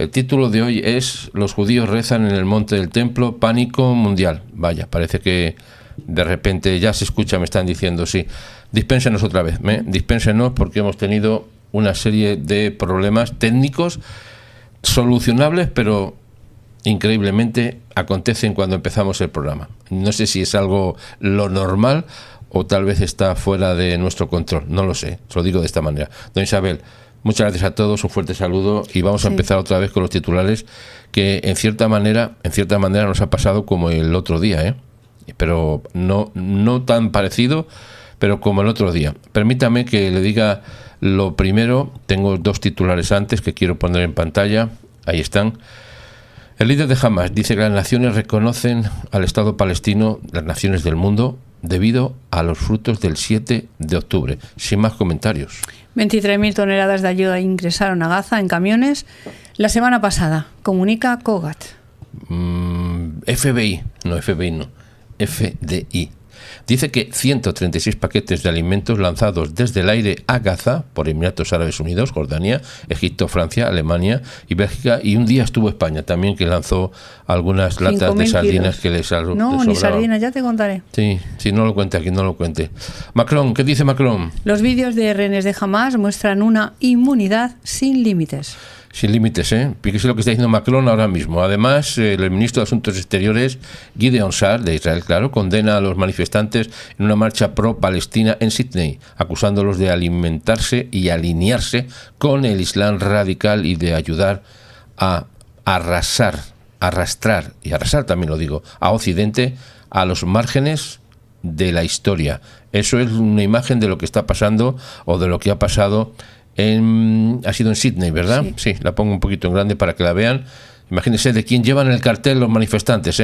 El título de hoy es Los judíos rezan en el monte del templo, pánico mundial. Vaya, parece que de repente ya se escucha, me están diciendo, sí. Dispénsenos otra vez, dispénsenos porque hemos tenido una serie de problemas técnicos solucionables, pero increíblemente acontecen cuando empezamos el programa. No sé si es algo lo normal o tal vez está fuera de nuestro control, no lo sé, se lo digo de esta manera. Don Isabel, muchas gracias a todos, un fuerte saludo y vamos a empezar otra vez con los titulares que en cierta manera nos ha pasado como el otro día, pero no tan parecido, pero como el otro día. Permítame que le diga lo primero, tengo dos titulares antes que quiero poner en pantalla, ahí están. El líder de Hamas dice que las naciones reconocen al Estado palestino, las naciones del mundo, debido a los frutos del 7 de octubre. Sin más comentarios. 23.000 toneladas de ayuda ingresaron a Gaza en camiones la semana pasada, comunica COGAT. FDI. Dice que 136 paquetes de alimentos lanzados desde el aire a Gaza por Emiratos Árabes Unidos, Jordania, Egipto, Francia, Alemania y Bélgica, y un día estuvo España también, que lanzó algunas latas de sardinas que les sobraban. No, ni sardinas, ya te contaré. Sí, no lo cuente aquí, no lo cuente. Macron, ¿qué dice Macron? Los vídeos de rehenes de Hamas muestran una inmunidad sin límites. Sin límites, Fíjese lo que está diciendo Macron ahora mismo. Además, el ministro de Asuntos Exteriores, Gideon Sa'ar, de Israel, claro, condena a los manifestantes en una marcha pro-Palestina en Sydney, acusándolos de alimentarse y alinearse con el Islam radical y de ayudar a arrastrar también lo digo, a Occidente a los márgenes de la historia. Eso es una imagen de lo que está pasando o de lo que ha pasado ha sido en Sydney, ¿verdad? Sí, la pongo un poquito en grande para que la vean. Imagínense de quién llevan el cartel los manifestantes,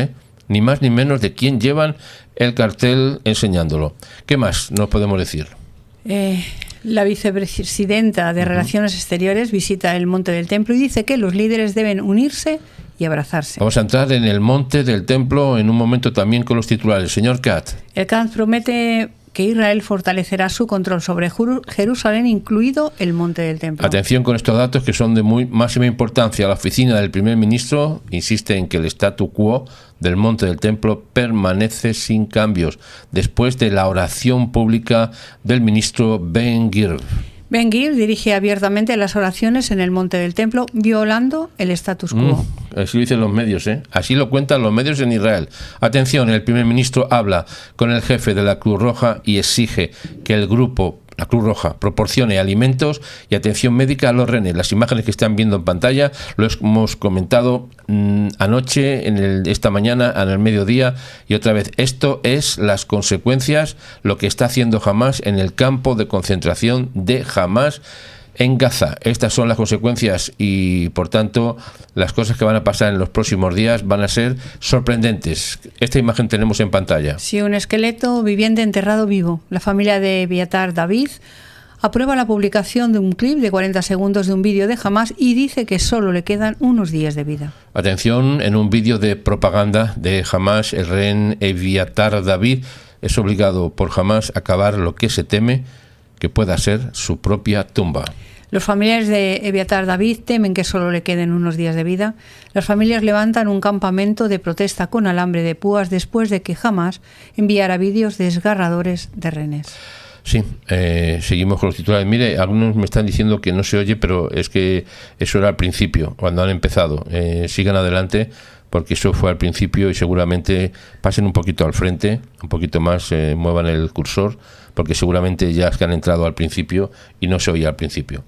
ni más ni menos de quién llevan el cartel enseñándolo. ¿Qué más nos podemos decir? La vicepresidenta de Relaciones Exteriores visita el Monte del Templo y dice que los líderes deben unirse y abrazarse. Vamos a entrar en el Monte del Templo en un momento también con los titulares. Señor Kat. El Kat promete que Israel fortalecerá su control sobre Jerusalén, incluido el Monte del Templo. Atención con estos datos que son de máxima importancia. La oficina del primer ministro insiste en que el statu quo del Monte del Templo permanece sin cambios, después de la oración pública del ministro Ben-Gvir. Ben-Gvir dirige abiertamente las oraciones en el Monte del Templo, violando el status quo. Así lo dicen los medios, Así lo cuentan los medios en Israel. Atención, el primer ministro habla con el jefe de la Cruz Roja y exige que el grupo, la Cruz Roja, proporcione alimentos y atención médica a los rehenes. Las imágenes que están viendo en pantalla lo hemos comentado anoche, esta mañana, en el mediodía, y otra vez. Esto es las consecuencias, lo que está haciendo Hamas en el campo de concentración de Hamas en Gaza. Estas son las consecuencias y, por tanto, las cosas que van a pasar en los próximos días van a ser sorprendentes. Esta imagen tenemos en pantalla. Sí, un esqueleto viviente enterrado vivo. La familia de Eviatar David aprueba la publicación de un clip de 40 segundos de un vídeo de Hamas y dice que solo le quedan unos días de vida. Atención, en un vídeo de propaganda de Hamas, el rehén Eviatar David es obligado por Hamas a cavar lo que se teme que pueda ser su propia tumba. Los familiares de Eviatar David temen que solo le queden unos días de vida. Las familias levantan un campamento de protesta con alambre de púas después de que Hamas enviara vídeos desgarradores de rehenes. Sí, seguimos con los titulares. Mire, algunos me están diciendo que no se oye, pero es que eso era al principio, cuando han empezado. Sigan adelante, porque eso fue al principio y seguramente pasen un poquito al frente, un poquito más, muevan el cursor, porque seguramente ya es que han entrado al principio y no se oía al principio.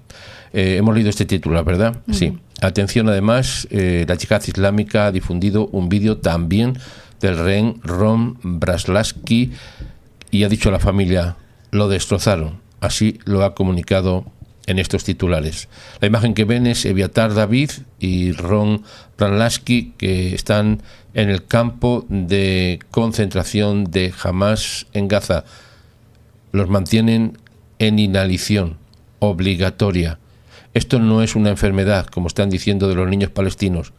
Hemos leído este titular, ¿verdad? Sí. Atención, además, la Yihad Islámica ha difundido un vídeo también del rehén Ron Braslavsky y ha dicho a la familia: lo destrozaron. Así lo ha comunicado en estos titulares. La imagen que ven es Eviatar David y Ron Braslavsky, que están en el campo de concentración de Hamas en Gaza. Los mantienen en inhalación obligatoria. Esto no es una enfermedad, como están diciendo de los niños palestinos.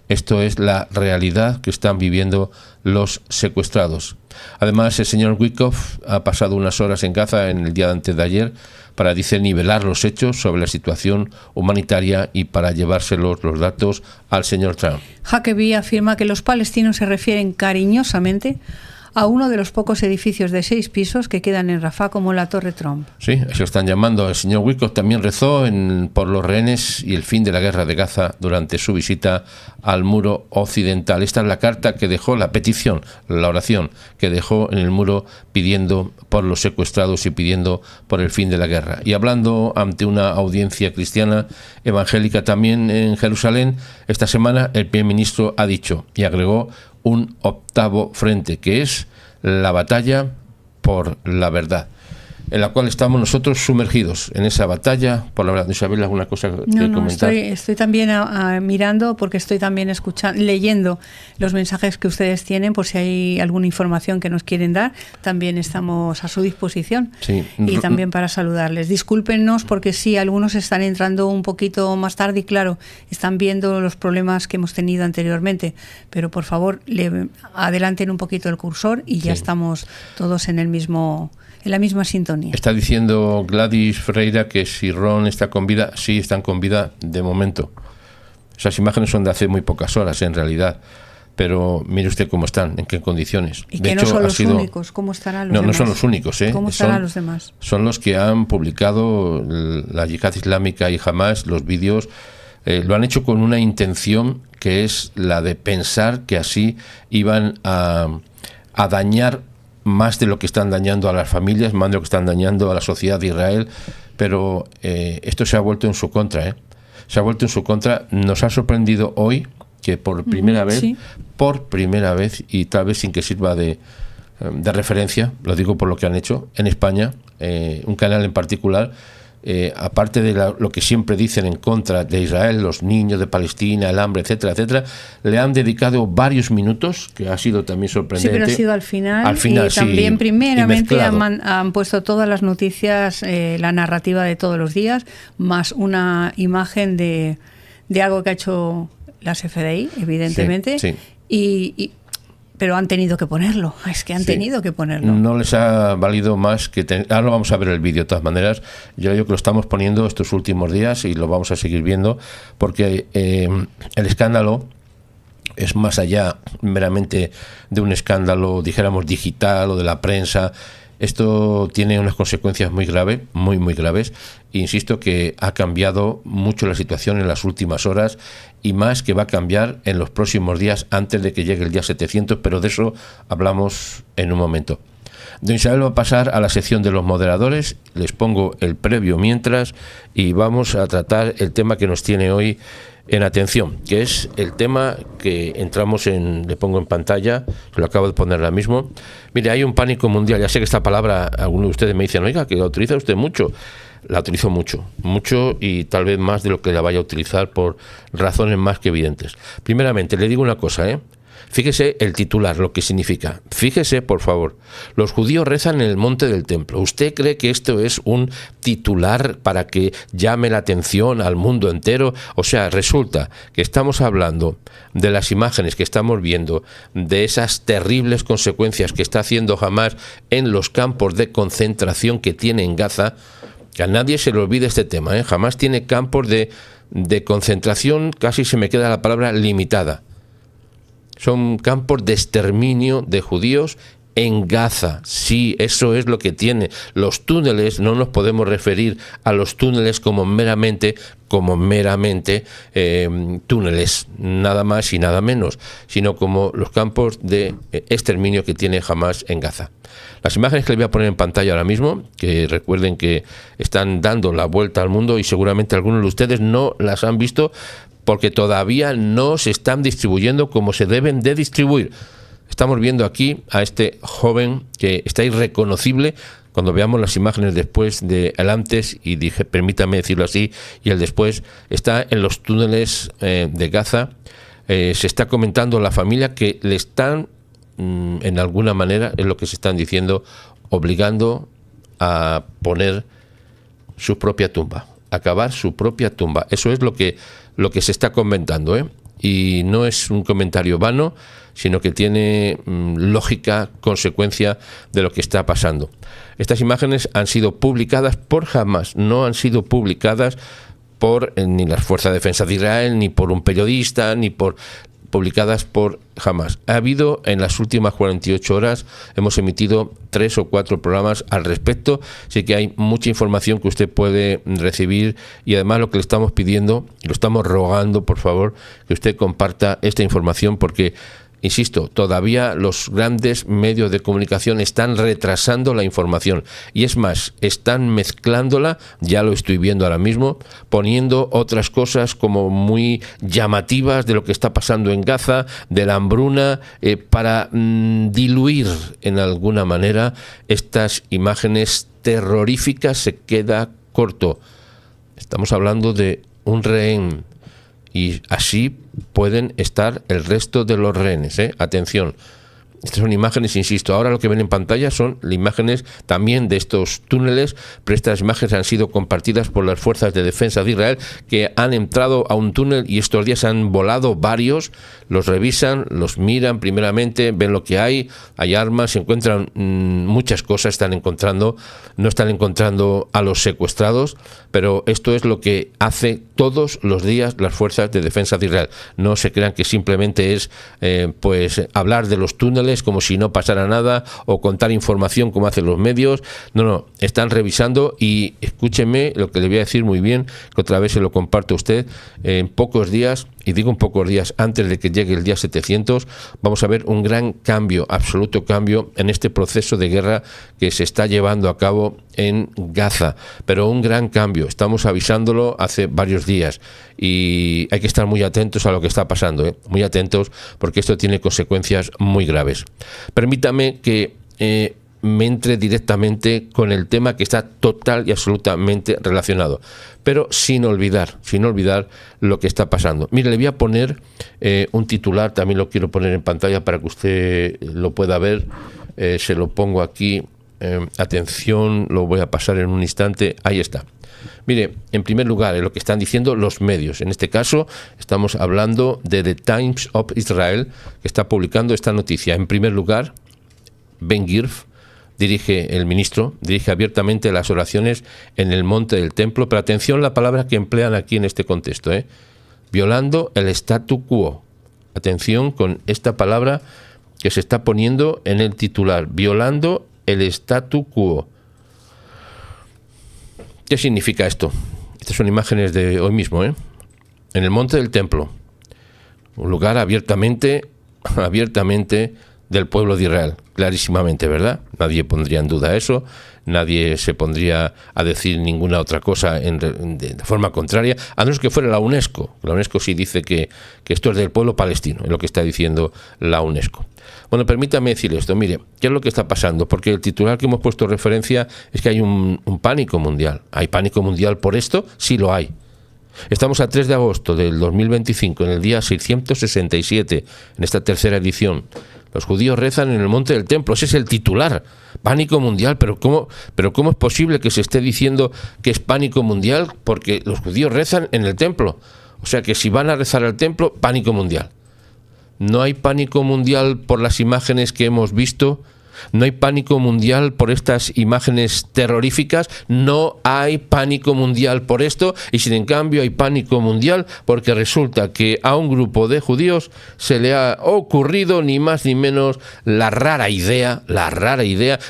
Esto es la realidad que están viviendo los secuestrados. Además, el señor Witkoff ha pasado unas horas en Gaza en el día de antes de ayer para, dice, nivelar los hechos sobre la situación humanitaria y para llevárselos los datos al señor Trump. Huckabee afirma que los palestinos se refieren cariñosamente a uno de los pocos edificios de 6 pisos que quedan en Rafah, como la Torre Trump. Sí, eso están llamando. El señor Witkoff también rezó por los rehenes y el fin de la guerra de Gaza durante su visita al muro occidental. Esta es la carta que dejó, la petición, la oración que dejó en el muro pidiendo por los secuestrados y pidiendo por el fin de la guerra. Y hablando ante una audiencia cristiana evangélica también en Jerusalén, esta semana el primer ministro ha dicho y agregó un octavo frente, que es la batalla por la verdad, en la cual estamos nosotros sumergidos en esa batalla por la verdad. Isabel, ¿alguna cosa que comentar? Estoy también mirando, porque estoy también leyendo los mensajes que ustedes tienen, por si hay alguna información que nos quieren dar. También estamos a su disposición. Sí. Y también para saludarles. Discúlpenos porque sí, algunos están entrando un poquito más tarde y claro, están viendo los problemas que hemos tenido anteriormente, pero por favor, adelanten un poquito el cursor y ya estamos todos en la misma sintonía. Está diciendo Gladys Ferreira que si Ron está con vida, sí están con vida de momento. Esas imágenes son de hace muy pocas horas en realidad, pero mire usted cómo están, en qué condiciones. Y que no son los únicos, ¿cómo estarán los demás? No son los únicos, ¿Cómo estarán los demás? Son los que han publicado la Yihad Islámica y Hamas, los vídeos. Lo han hecho con una intención que es la de pensar que así iban a dañar más de lo que están dañando a las familias, más de lo que están dañando a la sociedad de Israel, pero esto se ha vuelto en su contra, se ha vuelto en su contra. Nos ha sorprendido hoy que por primera vez, y tal vez sin que sirva de referencia, lo digo por lo que han hecho, en España, un canal en particular, aparte de lo que siempre dicen en contra de Israel, los niños de Palestina, el hambre, etcétera, etcétera, le han dedicado varios minutos, que ha sido también sorprendente. Sí, pero ha sido al final y también primeramente han puesto todas las noticias, la narrativa de todos los días, más una imagen de algo que ha hecho las FDI, evidentemente, pero han tenido que ponerlo, tenido que ponerlo. No les ha valido más que... Ahora vamos a ver el vídeo de todas maneras. Yo digo que lo estamos poniendo estos últimos días y lo vamos a seguir viendo porque el escándalo es más allá meramente de un escándalo, dijéramos, digital o de la prensa. Esto tiene unas consecuencias muy graves, muy graves. Insisto que ha cambiado mucho la situación en las últimas horas y más que va a cambiar en los próximos días antes de que llegue el día 700, pero de eso hablamos en un momento. Don Isabel va a pasar a la sección de los moderadores. Les pongo el previo mientras y vamos a tratar el tema que nos tiene hoy en atención, que es el tema que le pongo en pantalla, se lo acabo de poner ahora mismo. Mire, hay un pánico mundial. Ya sé que esta palabra, algunos de ustedes me dicen, oiga, que la utiliza usted mucho. La utilizo mucho y tal vez más de lo que la vaya a utilizar por razones más que evidentes. Primeramente, le digo una cosa, Fíjese el titular, lo que significa. Fíjese, por favor, los judíos rezan en el monte del templo. ¿Usted cree que esto es un titular para que llame la atención al mundo entero? O sea, resulta que estamos hablando de las imágenes que estamos viendo, de esas terribles consecuencias que está haciendo Hamas en los campos de concentración que tiene en Gaza. Que a nadie se le olvide este tema, Hamas tiene campos de concentración, casi se me queda la palabra limitada. Son campos de exterminio de judíos en Gaza. Sí, eso es lo que tiene. Los túneles, no nos podemos referir a los túneles como meramente túneles, nada más y nada menos, sino como los campos de exterminio que tiene Hamas en Gaza. Las imágenes que les voy a poner en pantalla ahora mismo, que recuerden que están dando la vuelta al mundo y seguramente algunos de ustedes no las han visto, porque todavía no se están distribuyendo como se deben de distribuir. Estamos viendo aquí a este joven que está irreconocible. Cuando veamos las imágenes después del antes, y dije, permítame decirlo así, y el después, está en los túneles de Gaza. Se está comentando a la familia que le están, en alguna manera, es lo que se están diciendo, obligando a poner su propia tumba, a cavar su propia tumba. Eso es lo que se está comentando, y no es un comentario vano, sino que tiene lógica consecuencia de lo que está pasando. Estas imágenes han sido publicadas por Hamas, no han sido publicadas por ni las Fuerzas de Defensa de Israel, ni por un periodista, publicadas por Hamas. Ha habido en las últimas 48 horas, hemos emitido 3 o 4 programas al respecto, así que hay mucha información que usted puede recibir, y además lo que le estamos pidiendo, y lo estamos rogando, por favor, que usted comparta esta información, porque insisto, todavía los grandes medios de comunicación están retrasando la información, y es más, están mezclándola, ya lo estoy viendo ahora mismo, poniendo otras cosas como muy llamativas de lo que está pasando en Gaza, de la hambruna, para diluir en alguna manera estas imágenes terroríficas. Se queda corto. Estamos hablando de un rehén, y así pueden estar el resto de los rehenes, ¿eh? Atención. Estas son imágenes, insisto, ahora lo que ven en pantalla son imágenes también de estos túneles, pero estas imágenes han sido compartidas por las Fuerzas de Defensa de Israel, que han entrado a un túnel y estos días han volado varios, los revisan, los miran primeramente, ven lo que hay armas, se encuentran muchas cosas, no están encontrando a los secuestrados, pero esto es lo que hace todos los días las Fuerzas de Defensa de Israel. No se crean que simplemente es pues hablar de los túneles como si no pasara nada, o contar información como hacen los medios. No, están revisando, y escúcheme lo que le voy a decir muy bien, que otra vez se lo comparto a usted. En pocos días, y digo en pocos días, antes de que llegue el día 700, vamos a ver un gran cambio, absoluto cambio, en este proceso de guerra que se está llevando a cabo en Gaza, pero un gran cambio. Estamos avisándolo hace varios días, y hay que estar muy atentos a lo que está pasando, muy atentos, porque esto tiene consecuencias muy graves. Permítame que me entre directamente con el tema que está total y absolutamente relacionado, pero sin olvidar lo que está pasando. Mire, le voy a poner un titular, también lo quiero poner en pantalla para que usted lo pueda ver. Se lo pongo aquí. Atención, lo voy a pasar en un instante. Ahí está. Mire, en primer lugar, lo que están diciendo los medios. En este caso, estamos hablando de The Times of Israel, que está publicando esta noticia. En primer lugar, Ben-Gvir dirige abiertamente las oraciones en el monte del templo, pero atención la palabra que emplean aquí en este contexto, violando el statu quo. Atención con esta palabra que se está poniendo en el titular, violando el statu quo. ¿Qué significa esto? Estas son imágenes de hoy mismo, en el monte del templo, un lugar abiertamente del pueblo de Israel, clarísimamente, ¿verdad? Nadie pondría en duda eso, nadie se pondría a decir ninguna otra cosa de forma contraria, a no ser que fuera la UNESCO. La UNESCO sí dice que esto es del pueblo palestino, es lo que está diciendo la UNESCO. Bueno, permítame decir esto. Mire, ¿qué es lo que está pasando? Porque el titular que hemos puesto referencia es que hay un pánico mundial. ¿Hay pánico mundial por esto? Sí lo hay. Estamos a 3 de agosto del 2025, en el día 667, en esta tercera edición. Los judíos rezan en el monte del templo. Ese es el titular. Pánico mundial. ¿Pero cómo es posible que se esté diciendo que es pánico mundial? Porque los judíos rezan en el templo. O sea que si van a rezar al templo, pánico mundial. No hay pánico mundial por las imágenes que hemos visto. No hay pánico mundial por estas imágenes terroríficas, no hay pánico mundial por esto, y sin en cambio hay pánico mundial porque resulta que a un grupo de judíos se le ha ocurrido ni más ni menos la rara idea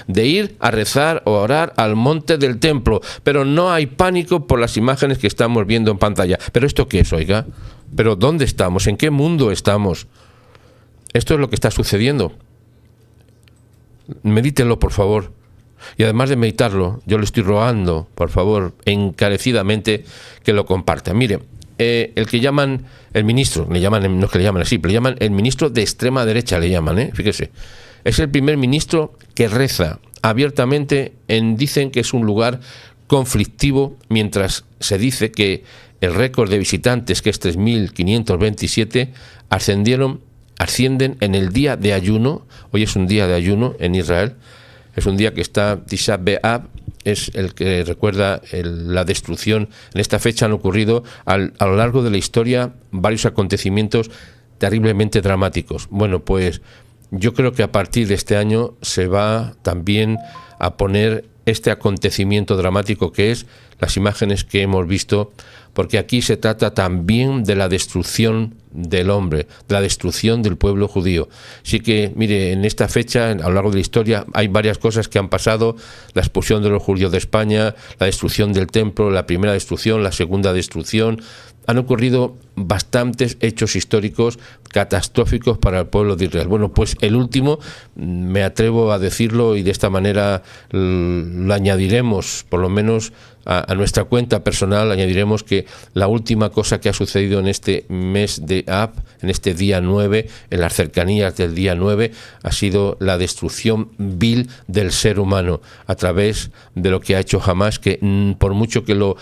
de ir a rezar o orar al monte del templo, pero no hay pánico por las imágenes que estamos viendo en pantalla. ¿Pero esto qué es, oiga? ¿Pero dónde estamos? ¿En qué mundo estamos? Esto es lo que está sucediendo. Medítenlo, por favor. Y además de meditarlo, yo le estoy rogando, por favor, encarecidamente, que lo comparta. Mire, el que llaman el ministro, no es que le llaman así, pero le llaman el ministro de extrema derecha, le llaman, fíjese. Es el primer ministro que reza abiertamente dicen que es un lugar conflictivo, mientras se dice que el récord de visitantes, que es 3.527, ascienden en el día de ayuno. Hoy es un día de ayuno en Israel, es un día que está Tisha B'Av, es el que recuerda la destrucción. En esta fecha han ocurrido a lo largo de la historia varios acontecimientos terriblemente dramáticos. Bueno, pues yo creo que a partir de este año se va también a poner este acontecimiento dramático que es las imágenes que hemos visto, porque aquí se trata también de la destrucción del hombre, de la destrucción del pueblo judío. Así que, mire, en esta fecha, a lo largo de la historia, hay varias cosas que han pasado: la expulsión de los judíos de España, la destrucción del templo, la primera destrucción, la segunda destrucción. Han ocurrido bastantes hechos históricos catastróficos para el pueblo de Israel. Bueno, pues el último, me atrevo a decirlo y de esta manera lo añadiremos, por lo menos a nuestra cuenta personal, añadiremos que la última cosa que ha sucedido en este mes de Ab, en este día 9, en las cercanías del día 9, ha sido la destrucción vil del ser humano a través de lo que ha hecho Hamás, que por mucho que lo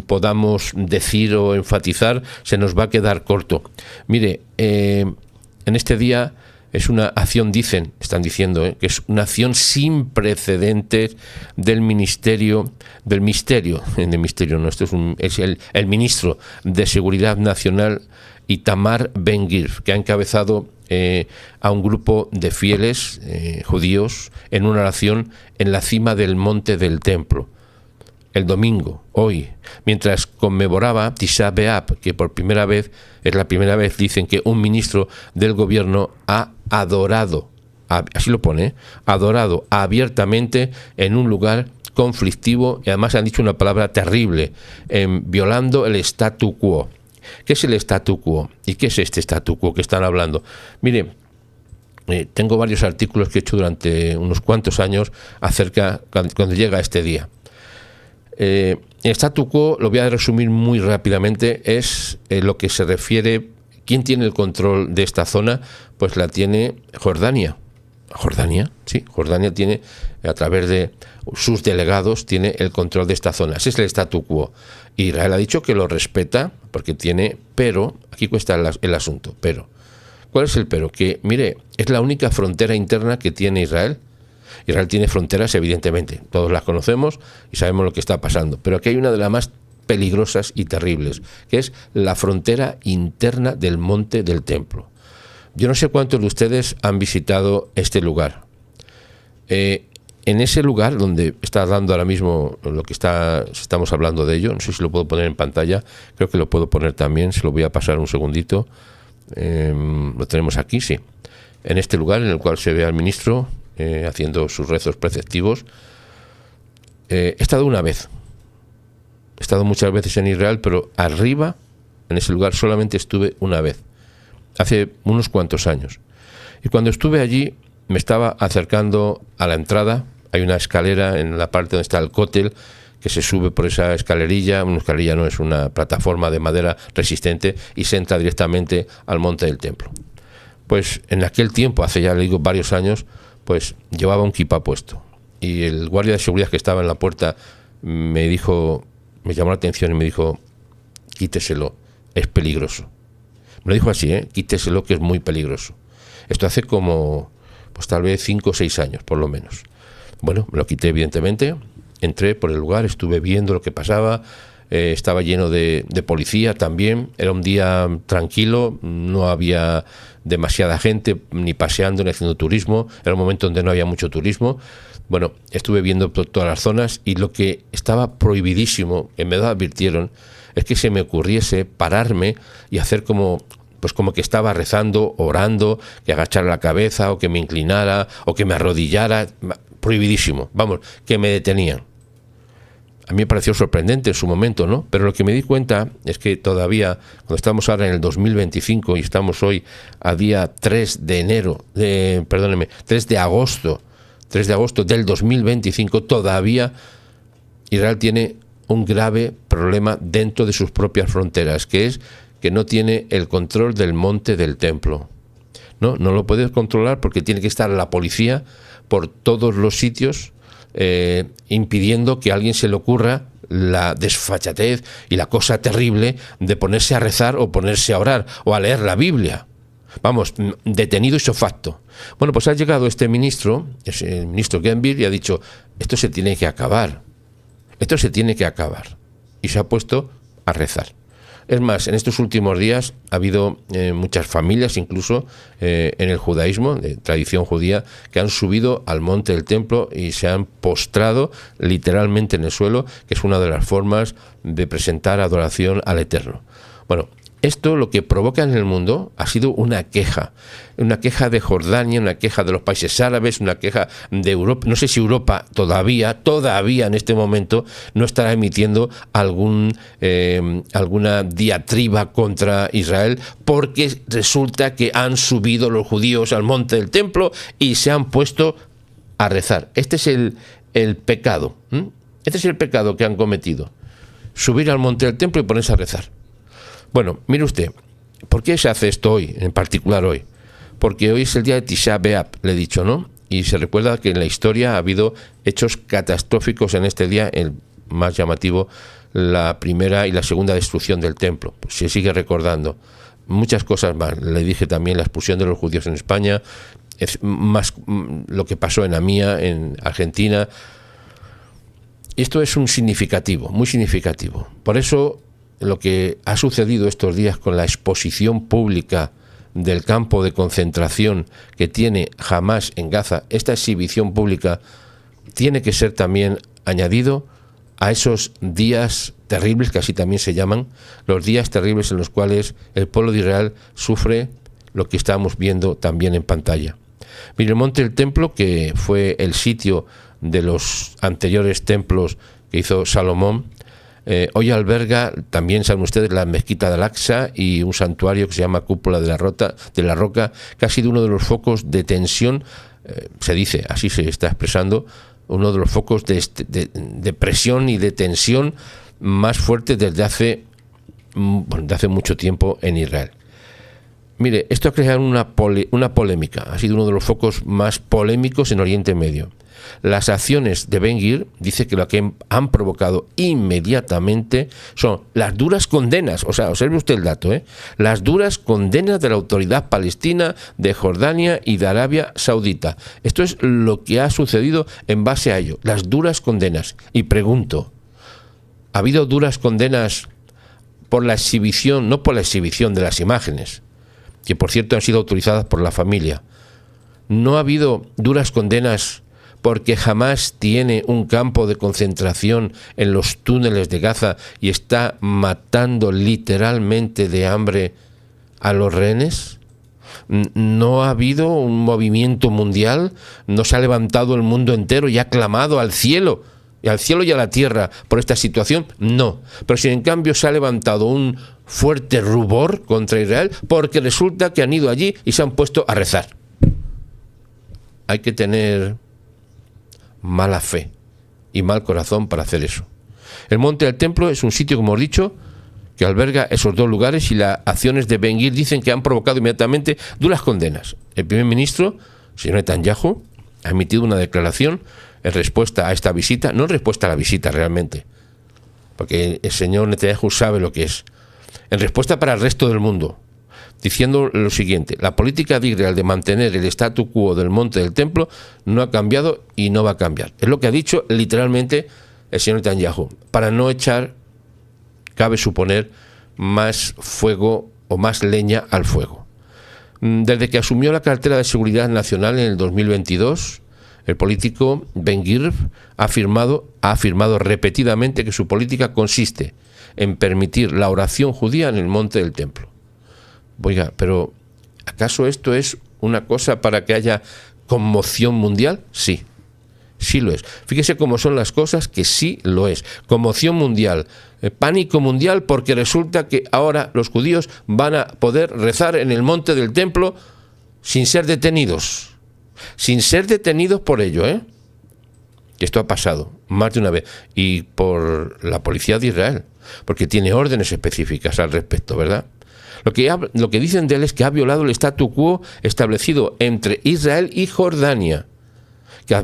podamos decir o enfatizar, se nos va a quedar corto. Mire, en este día es una acción, están diciendo, que es una acción sin precedentes del misterio, no, esto es el ministro de Seguridad Nacional, Itamar Ben-Gvir, que ha encabezado a un grupo de fieles judíos en una oración en la cima del monte del templo. El domingo, hoy, mientras conmemoraba Tisha B'Av, que es la primera vez, dicen que un ministro del gobierno ha adorado, así lo pone, adorado abiertamente en un lugar conflictivo, y además han dicho una palabra terrible, violando el statu quo. ¿Qué es el statu quo? ¿Y qué es este statu quo que están hablando? Mire, tengo varios artículos que he hecho durante unos cuantos años acerca cuando llega este día. El statu quo, lo voy a resumir muy rápidamente, es lo que se refiere. ¿Quién tiene el control de esta zona? Pues la tiene Jordania. Jordania, sí, Jordania tiene, a través de sus delegados, tiene el control de esta zona. Ese es el statu quo. Israel ha dicho que lo respeta porque tiene, pero, aquí cuesta el asunto, pero. ¿Cuál es el pero? Que, mire, es la única frontera interna que tiene Israel. Israel tiene fronteras, evidentemente, todos las conocemos y sabemos lo que está pasando, pero aquí hay una de las más peligrosas y terribles, que es la frontera interna del monte del templo. Yo no sé cuántos de ustedes han visitado este lugar. En ese lugar donde está dando ahora mismo lo que estamos hablando de ello, no sé si lo puedo poner en pantalla, creo que lo puedo poner también, se lo voy a pasar un segundito. Lo tenemos aquí, sí. En este lugar en el cual se ve al ministro haciendo sus rezos preceptivos. He estado una vez. He estado muchas veces en Israel, pero arriba, en ese lugar, solamente estuve una vez, hace unos cuantos años. Y cuando estuve allí, me estaba acercando a la entrada. Hay una escalera en la parte donde está el cótel, que se sube por esa escalerilla. Una escalerilla no, es una plataforma de madera resistente, y se entra directamente al monte del templo. Pues en aquel tiempo, hace ya, le digo, varios años, pues llevaba un kipá puesto. Y el guardia de seguridad que estaba en la puerta me llamó la atención y me dijo: quíteselo, es peligroso. Me lo dijo así, quíteselo, que es muy peligroso. Esto hace como, pues tal vez 5 o 6 años, por lo menos. Bueno, me lo quité, evidentemente. Entré por el lugar, estuve viendo lo que pasaba. Estaba lleno de policía también. Era un día tranquilo, no había demasiada gente ni paseando ni haciendo turismo. Era un momento donde no había mucho turismo. Bueno, estuve viendo todas las zonas, y lo que estaba prohibidísimo, que me lo advirtieron, es que se me ocurriese pararme y hacer como que estaba rezando, orando, que agachara la cabeza, o que me inclinara, o que me arrodillara. Prohibidísimo, vamos, que me detenían. A mí me pareció sorprendente en su momento, ¿no? Pero lo que me di cuenta es que todavía, cuando estamos ahora en el 2025 y estamos hoy a día 3 de agosto del 2025, todavía Israel tiene un grave problema dentro de sus propias fronteras, que es que no tiene el control del monte del templo. No lo puede controlar porque tiene que estar la policía por todos los sitios, impidiendo que a alguien se le ocurra la desfachatez y la cosa terrible de ponerse a rezar o ponerse a orar o a leer la Biblia. Vamos, detenido ipso facto. Bueno, pues ha llegado este ministro, el ministro Ben-Gvir, y ha dicho: esto se tiene que acabar. Esto se tiene que acabar. Y se ha puesto a rezar. Es más, en estos últimos días ha habido muchas familias, incluso en el judaísmo, de tradición judía, que han subido al monte del templo y se han postrado literalmente en el suelo, que es una de las formas de presentar adoración al Eterno. Bueno, esto lo que provoca en el mundo ha sido una queja de Jordania, una queja de los países árabes, una queja de Europa. No sé si Europa todavía en este momento no estará emitiendo alguna diatriba contra Israel, porque resulta que han subido los judíos al monte del templo y se han puesto a rezar. Este es el pecado. Este es el pecado que han cometido. Subir al monte del templo y ponerse a rezar. Bueno, mire usted, ¿por qué se hace esto hoy, en particular hoy? Porque hoy es el día de Tisha B'Av, le he dicho, ¿no? Y se recuerda que en la historia ha habido hechos catastróficos en este día, el más llamativo, la primera y la segunda destrucción del templo. Pues se sigue recordando muchas cosas más. Le dije también la expulsión de los judíos en España, más lo que pasó en Amía, en Argentina. Esto es un significativo, muy significativo. Por eso lo que ha sucedido estos días con la exposición pública del campo de concentración que tiene Hamás en Gaza, esta exhibición pública tiene que ser también añadido a esos días terribles, que así también se llaman, los días terribles en los cuales el pueblo de Israel sufre lo que estamos viendo también en pantalla. Mire, el monte del templo, que fue el sitio de los anteriores templos que hizo Salomón, hoy alberga, también saben ustedes, la mezquita de Al-Aqsa y un santuario que se llama Cúpula de la Roca, que ha sido uno de los focos de tensión, se dice, así se está expresando, uno de los focos de presión y de tensión más fuertes desde hace mucho tiempo en Israel. Mire, esto ha creado una polémica, ha sido uno de los focos más polémicos en Oriente Medio. Las acciones de Ben-Gvir, dice que lo que han provocado inmediatamente son las duras condenas, o sea, observe usted el dato, las duras condenas de la autoridad palestina, de Jordania y de Arabia Saudita. Esto es lo que ha sucedido en base a ello, las duras condenas. Y pregunto, ¿ha habido duras condenas por la exhibición, no por la exhibición de las imágenes, que por cierto han sido autorizadas por la familia? ¿No ha habido duras condenas porque Hamás tiene un campo de concentración en los túneles de Gaza y está matando literalmente de hambre a los rehenes? ¿No ha habido un movimiento mundial? ¿No se ha levantado el mundo entero y ha clamado al cielo y a la tierra por esta situación? No. Pero si en cambio se ha levantado un fuerte rubor contra Israel porque resulta que han ido allí y se han puesto a rezar. Hay que tener mala fe y mal corazón para hacer eso. El monte del templo es un sitio, como hemos dicho, que alberga esos dos lugares, y las acciones de Ben-Gvir dicen que han provocado inmediatamente duras condenas. El primer ministro, señor Netanyahu, ha emitido una declaración en respuesta a esta visita, no en respuesta a la visita realmente, porque el señor Netanyahu sabe lo que es, en respuesta para el resto del mundo, diciendo lo siguiente: la política de Israel de mantener el statu quo del monte del templo no ha cambiado y no va a cambiar. Es lo que ha dicho literalmente el señor Netanyahu, para no echar, cabe suponer, más fuego o más leña al fuego. Desde que asumió la cartera de Seguridad Nacional en el 2022, el político Ben-Gvir ha afirmado repetidamente que su política consiste en permitir la oración judía en el monte del templo. Oiga, pero ¿acaso esto es una cosa para que haya conmoción mundial? Sí, sí lo es. Fíjese cómo son las cosas, que sí lo es. Conmoción mundial, pánico mundial, porque resulta que ahora los judíos van a poder rezar en el monte del templo sin ser detenidos. Sin ser detenidos por ello, que esto ha pasado más de una vez. Y por la policía de Israel, porque tiene órdenes específicas al respecto, ¿verdad? Lo que dicen de él es que ha violado el statu quo establecido entre Israel y Jordania, que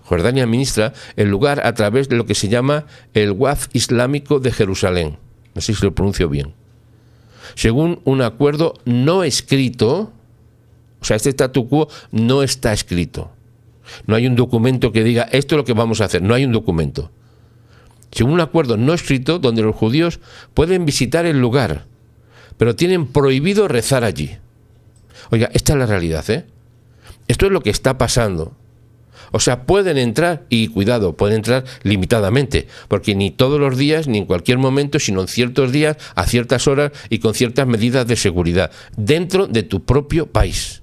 Jordania administra el lugar a través de lo que se llama el Waqf Islámico de Jerusalén. No sé si lo pronuncio bien. Según un acuerdo no escrito, o sea, este statu quo no está escrito. No hay un documento que diga esto es lo que vamos a hacer, no hay un documento. según un acuerdo no escrito donde los judíos pueden visitar el lugar, pero tienen prohibido rezar allí. Oiga, esta es la realidad, ¿eh? Esto es lo que está pasando. O sea, pueden entrar, y cuidado, pueden entrar limitadamente, porque ni todos los días, ni en cualquier momento, sino en ciertos días, a ciertas horas y con ciertas medidas de seguridad, dentro de tu propio país.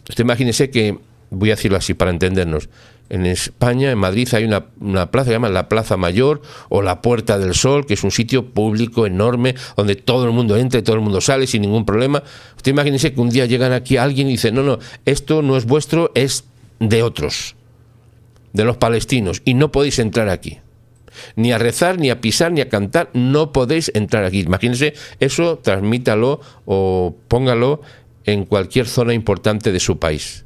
Usted imagínese que, voy a decirlo así para entendernos, en España, en Madrid, hay una plaza que se llama la Plaza Mayor o la Puerta del Sol, que es un sitio público enorme donde todo el mundo entra y todo el mundo sale sin ningún problema. Usted imagínese que un día llegan aquí alguien y dice, no, esto no es vuestro, es de otros, de los palestinos, y no podéis entrar aquí. Ni a rezar, ni a pisar, ni a cantar, no podéis entrar aquí. Imagínese eso, transmítalo o póngalo en cualquier zona importante de su país.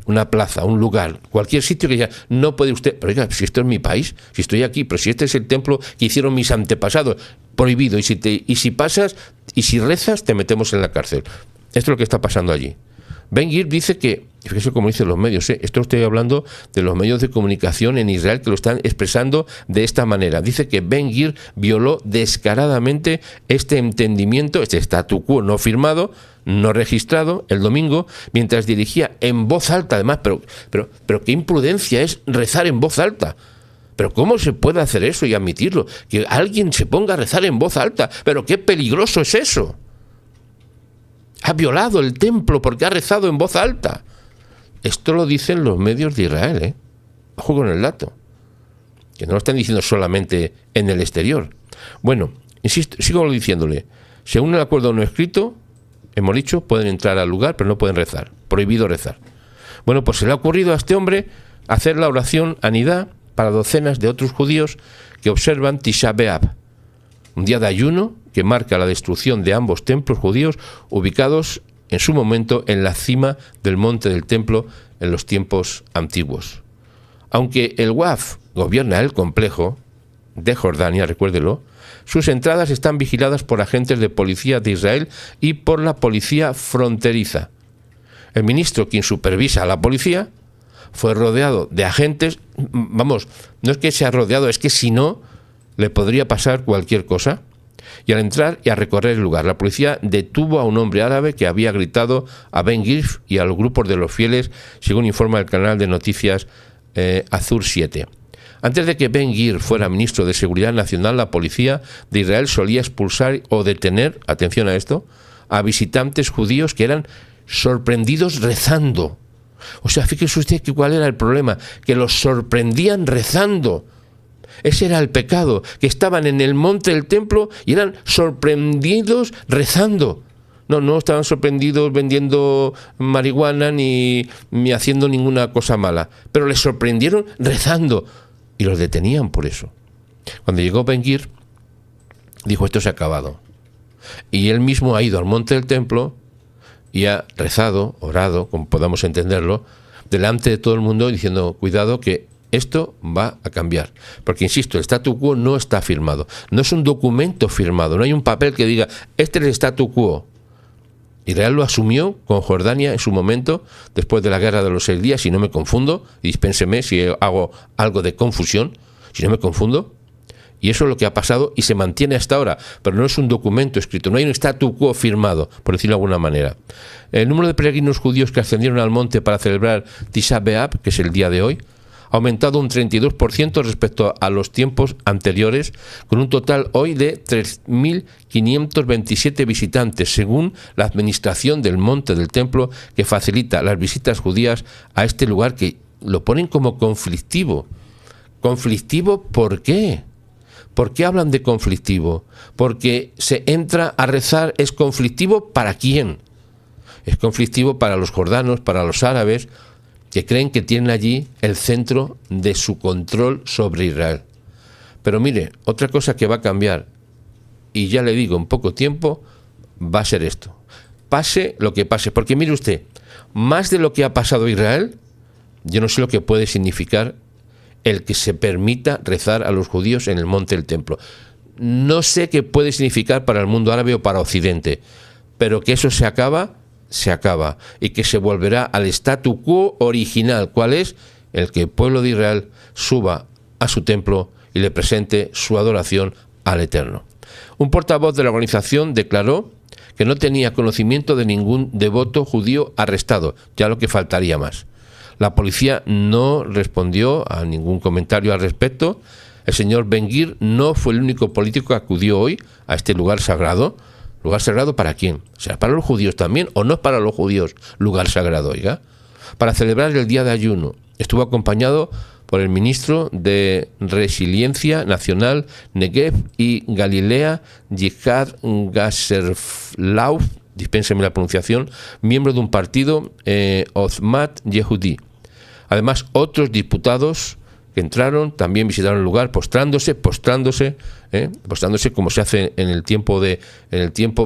Una plaza, un lugar, cualquier sitio que diga, no puede usted, pero oiga, si esto es mi país, si estoy aquí, pero si este es el templo que hicieron mis antepasados, prohibido, y si pasas, y si rezas, te metemos en la cárcel. Esto es lo que está pasando allí. Ben-Gvir dice que, fíjese cómo dicen los medios, esto estoy hablando de los medios de comunicación en Israel que lo están expresando de esta manera. Dice que Ben-Gvir violó descaradamente este entendimiento, este statu quo no firmado, no registrado, el domingo, mientras dirigía en voz alta, además, pero qué imprudencia es rezar en voz alta. Pero ¿cómo se puede hacer eso y admitirlo? Que alguien se ponga a rezar en voz alta, pero qué peligroso es eso. Ha violado el templo porque ha rezado en voz alta. Esto lo dicen los medios de Israel, ¿eh? Ojo con el dato. Que no lo están diciendo solamente en el exterior. Bueno, insisto, sigo diciéndole. Según el acuerdo no escrito, hemos dicho, pueden entrar al lugar, pero no pueden rezar. Prohibido rezar. Bueno, pues se le ha ocurrido a este hombre hacer la oración Anidá para docenas de otros judíos que observan Tisha B'Av, un día de ayuno que marca la destrucción de ambos templos judíos ubicados en su momento en la cima del monte del templo en los tiempos antiguos. Aunque el Waqf gobierna el complejo de Jordania, recuérdelo, sus entradas están vigiladas por agentes de policía de Israel y por la policía fronteriza. El ministro, quien supervisa a la policía, fue rodeado de agentes. Vamos, no es que sea rodeado, es que si no, le podría pasar cualquier cosa. Y al entrar y a recorrer el lugar, la policía detuvo a un hombre árabe que había gritado a Ben-Gvir y a los grupos de los fieles, según informa el canal de noticias Azur 7. Antes de que Ben-Gvir fuera ministro de Seguridad Nacional, la policía de Israel solía expulsar o detener, atención a esto, a visitantes judíos que eran sorprendidos rezando. O sea, fíjese usted que cuál era el problema, que los sorprendían rezando. Ese era el pecado, que estaban en el monte del templo y eran sorprendidos rezando. No estaban sorprendidos vendiendo marihuana ni haciendo ninguna cosa mala, pero les sorprendieron rezando y los detenían por eso. Cuando llegó Ben-Gvir, dijo, esto se ha acabado. Y él mismo ha ido al monte del templo y ha rezado, orado, como podamos entenderlo, delante de todo el mundo diciendo, cuidado que esto va a cambiar. Porque, insisto, el statu quo no está firmado. No es un documento firmado, no hay un papel que diga, este es el statu quo. Israel lo asumió con Jordania en su momento, después de la guerra de los 6 días, si no me confundo, y dispénseme si hago algo de confusión, si no me confundo. Y eso es lo que ha pasado y se mantiene hasta ahora, pero no es un documento escrito, no hay un statu quo firmado, por decirlo de alguna manera. El número de peregrinos judíos que ascendieron al monte para celebrar Tisha B'Av, que es el día de hoy, ha aumentado un 32% respecto a los tiempos anteriores, con un total hoy de 3.527 visitantes, según la administración del monte del templo, que facilita las visitas judías a este lugar que lo ponen como conflictivo. ¿Conflictivo por qué? ¿Por qué hablan de conflictivo? Porque se entra a rezar, ¿es conflictivo para quién? Es conflictivo para los jordanos, para los árabes, que creen que tienen allí el centro de su control sobre Israel. Pero mire, otra cosa que va a cambiar, y ya le digo, en poco tiempo, va a ser esto. Pase lo que pase, porque mire usted, más de lo que ha pasado a Israel, yo no sé lo que puede significar el que se permita rezar a los judíos en el monte del templo. No sé qué puede significar para el mundo árabe o para Occidente, pero que eso se acaba y que se volverá al statu quo original. ¿Cuál es? El que el pueblo de Israel suba a su templo y le presente su adoración al Eterno. Un portavoz de la organización declaró que no tenía conocimiento de ningún devoto judío arrestado, ya lo que faltaría más. La policía no respondió a ningún comentario al respecto. El señor Ben-Gvir no fue el único político que acudió hoy a este lugar sagrado. ¿Lugar sagrado para quién? ¿Será para los judíos también o no es para los judíos lugar sagrado, oiga? Para celebrar el día de ayuno. Estuvo acompañado por el ministro de Resiliencia Nacional, Negev y Galilea, Yihad Gasserlauf, dispénseme la pronunciación, miembro de un partido, Ozmat Yehudi. Además, otros diputados que entraron también visitaron el lugar postrándose como se hace en el tiempo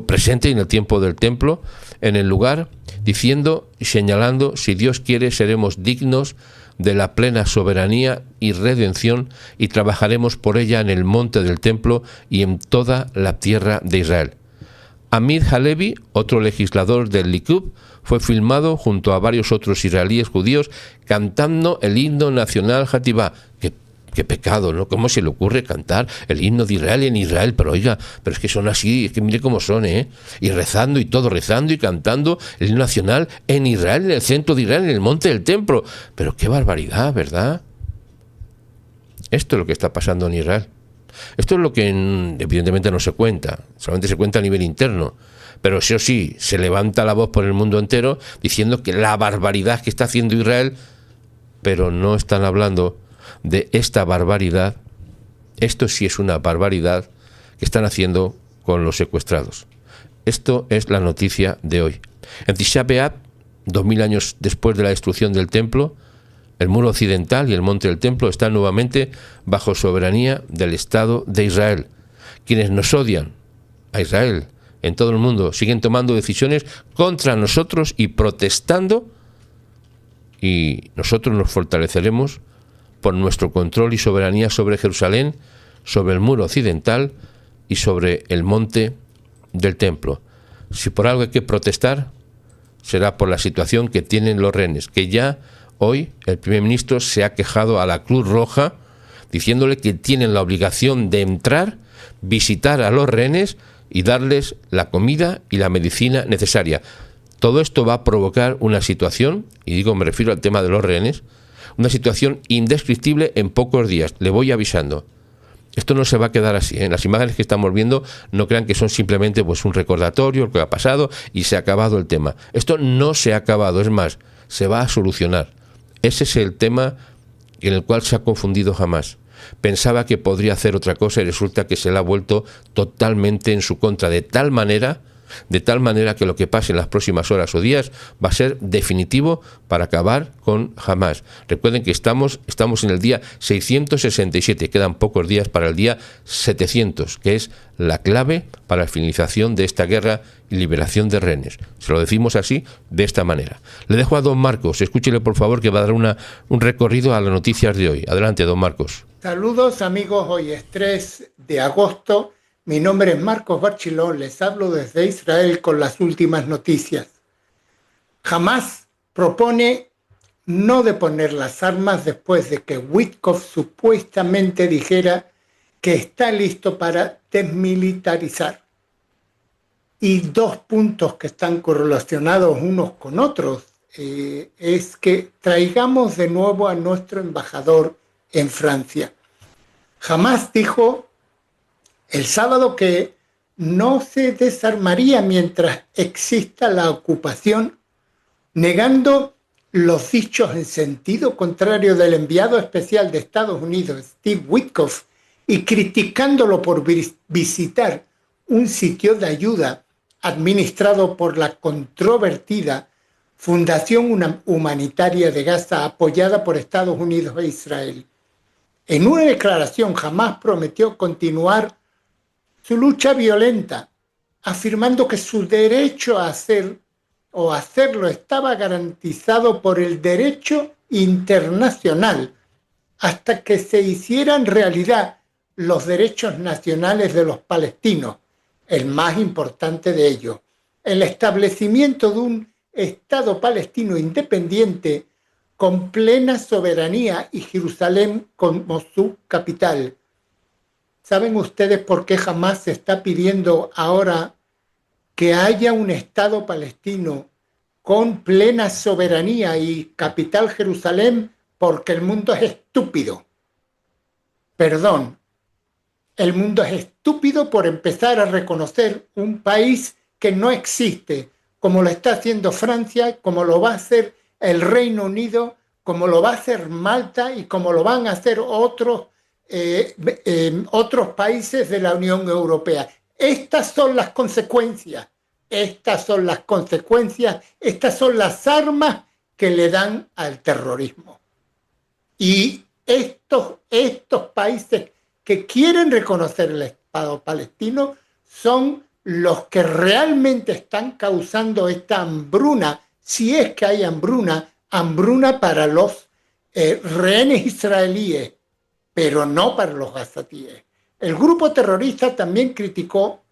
presente y en el tiempo del templo, en el lugar, diciendo y señalando: si Dios quiere, seremos dignos de la plena soberanía y redención y trabajaremos por ella en el monte del templo y en toda la tierra de Israel. Amir Halevi, otro legislador del Likud, fue filmado junto a varios otros israelíes judíos cantando el himno nacional Hativá. Qué pecado, ¿no? ¿Cómo se le ocurre cantar el himno de Israel en Israel? Pero oiga, pero es que son así, es que mire cómo son, ¿eh? Y rezando y todo, rezando y cantando el himno nacional en Israel, en el centro de Israel, en el monte del templo. Pero qué barbaridad, ¿verdad? Esto es lo que está pasando en Israel. Esto es lo que evidentemente no se cuenta, solamente se cuenta a nivel interno. Pero eso sí, se levanta la voz por el mundo entero diciendo que la barbaridad que está haciendo Israel, pero no están hablando de esta barbaridad. Esto sí es una barbaridad que están haciendo con los secuestrados. Esto es la noticia de hoy. En Tisha B'Av, 2000 años después de la destrucción del templo, el muro occidental y el monte del templo están nuevamente bajo soberanía del Estado de Israel. Quienes nos odian a Israel en todo el mundo siguen tomando decisiones contra nosotros y protestando, y nosotros nos fortaleceremos por nuestro control y soberanía sobre Jerusalén, sobre el muro occidental y sobre el monte del templo. Si por algo hay que protestar, será por la situación que tienen los rehenes, que ya hoy el primer ministro se ha quejado a la Cruz Roja diciéndole que tienen la obligación de entrar, visitar a los rehenes y darles la comida y la medicina necesaria. Todo esto va a provocar una situación, y digo, me refiero al tema de los rehenes, una situación indescriptible en pocos días. Le voy avisando. Esto no se va a quedar así, ¿eh? Las imágenes que estamos viendo no crean que son simplemente pues un recordatorio, lo que ha pasado y se ha acabado el tema. Esto no se ha acabado, es más, se va a solucionar. Ese es el tema en el cual se ha confundido Hamás. Pensaba que podría hacer otra cosa y resulta que se le ha vuelto totalmente en su contra, de tal manera que lo que pase en las próximas horas o días va a ser definitivo para acabar con Hamás. Recuerden que estamos en el día 667, quedan pocos días para el día 700, que es la clave para la finalización de esta guerra y liberación de rehenes. Se lo decimos así, de esta manera. Le dejo a don Marcos, escúchele por favor, que va a dar un recorrido a las noticias de hoy. Adelante, don Marcos. Saludos amigos, hoy es 3 de agosto. Mi nombre es Marcos Barchiló, les hablo desde Israel con las últimas noticias. Hamás propone no deponer las armas después de que Witkoff supuestamente dijera que está listo para desmilitarizar. Y dos puntos que están correlacionados unos con otros es que traigamos de nuevo a nuestro embajador en Francia. Hamás dijo el sábado que no se desarmaría mientras exista la ocupación, negando los dichos en sentido contrario del enviado especial de Estados Unidos, Steve Witkoff, y criticándolo por visitar un sitio de ayuda administrado por la controvertida Fundación Humanitaria de Gaza, apoyada por Estados Unidos e Israel. En una declaración, Hamás prometió continuar su lucha violenta, afirmando que su derecho a hacerlo estaba garantizado por el derecho internacional hasta que se hicieran realidad los derechos nacionales de los palestinos, el más importante de ellos, el establecimiento de un Estado palestino independiente con plena soberanía y Jerusalén como su capital. ¿Saben ustedes por qué Hamás se está pidiendo ahora que haya un Estado palestino con plena soberanía y capital Jerusalén? Porque el mundo es estúpido. Perdón, el mundo es estúpido por empezar a reconocer un país que no existe, como lo está haciendo Francia, como lo va a hacer el Reino Unido, como lo va a hacer Malta y como lo van a hacer otros países de la Unión Europea. Estas son las consecuencias, estas son las consecuencias, estas son las armas que le dan al terrorismo. Y estos países que quieren reconocer el Estado palestino son los que realmente están causando esta hambruna, si es que hay hambruna para los rehenes israelíes, pero no para los gazatíes. El grupo terrorista también criticó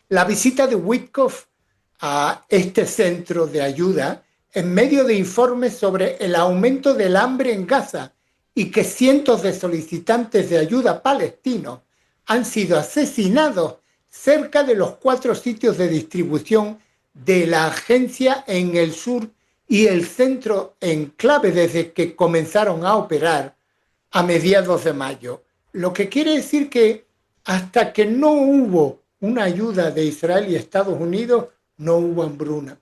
la visita de Witkoff a este centro de ayuda en medio de informes sobre el aumento del hambre en Gaza y que cientos de solicitantes de ayuda palestinos han sido asesinados cerca de los 4 sitios de distribución de la agencia en el sur y el centro enclave desde que comenzaron a operar a mediados de mayo. Lo que quiere decir que hasta que no hubo una ayuda de Israel y Estados Unidos, no hubo hambruna.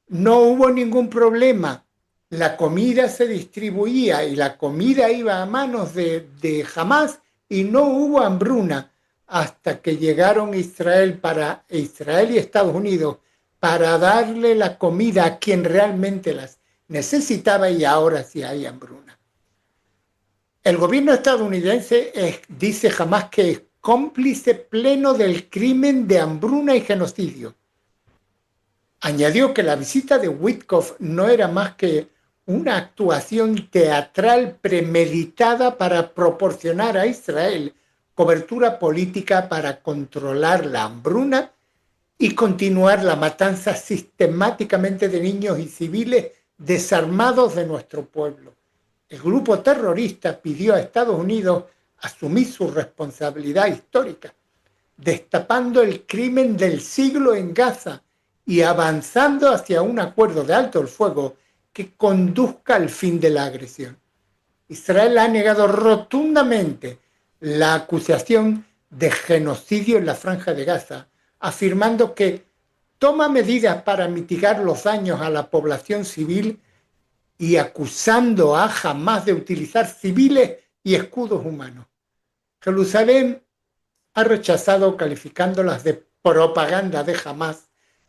No hubo ningún problema. La comida se distribuía y la comida iba a manos de Hamás y no hubo hambruna hasta que llegaron Israel y Estados Unidos para darle la comida a quien realmente las necesitaba, y ahora sí hay hambruna. El gobierno estadounidense dice Hamás que es cómplice pleno del crimen de hambruna y genocidio. Añadió que la visita de Witkoff no era más que una actuación teatral premeditada para proporcionar a Israel cobertura política para controlar la hambruna y continuar la matanza sistemáticamente de niños y civiles desarmados de nuestro pueblo. El grupo terrorista pidió a Estados Unidos asumir su responsabilidad histórica, destapando el crimen del siglo en Gaza y avanzando hacia un acuerdo de alto el fuego que conduzca al fin de la agresión. Israel ha negado rotundamente la acusación de genocidio en la Franja de Gaza, afirmando que toma medidas para mitigar los daños a la población civil y acusando a Hamás de utilizar civiles y escudos humanos. Jerusalén ha rechazado, calificándolas de propaganda de Hamás,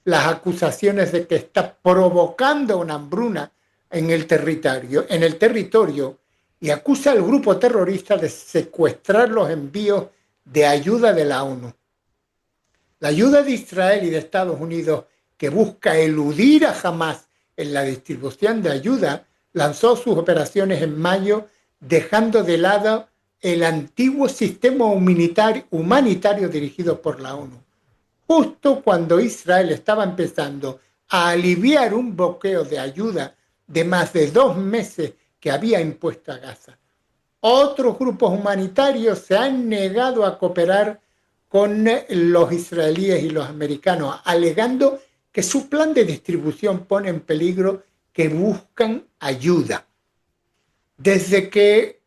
las acusaciones de que está provocando una hambruna en el territorio y acusa al grupo terrorista de secuestrar los envíos de ayuda de la ONU. La ayuda de Israel y de Estados Unidos, que busca eludir a Hamás en la distribución de ayuda, lanzó sus operaciones en mayo, dejando de lado el antiguo sistema humanitario dirigido por la ONU. Justo cuando Israel estaba empezando a aliviar un bloqueo de ayuda de más de 2 meses que había impuesto a Gaza. Otros grupos humanitarios se han negado a cooperar con los israelíes y los americanos, alegando que su plan de distribución pone en peligro que buscan ayuda. Desde que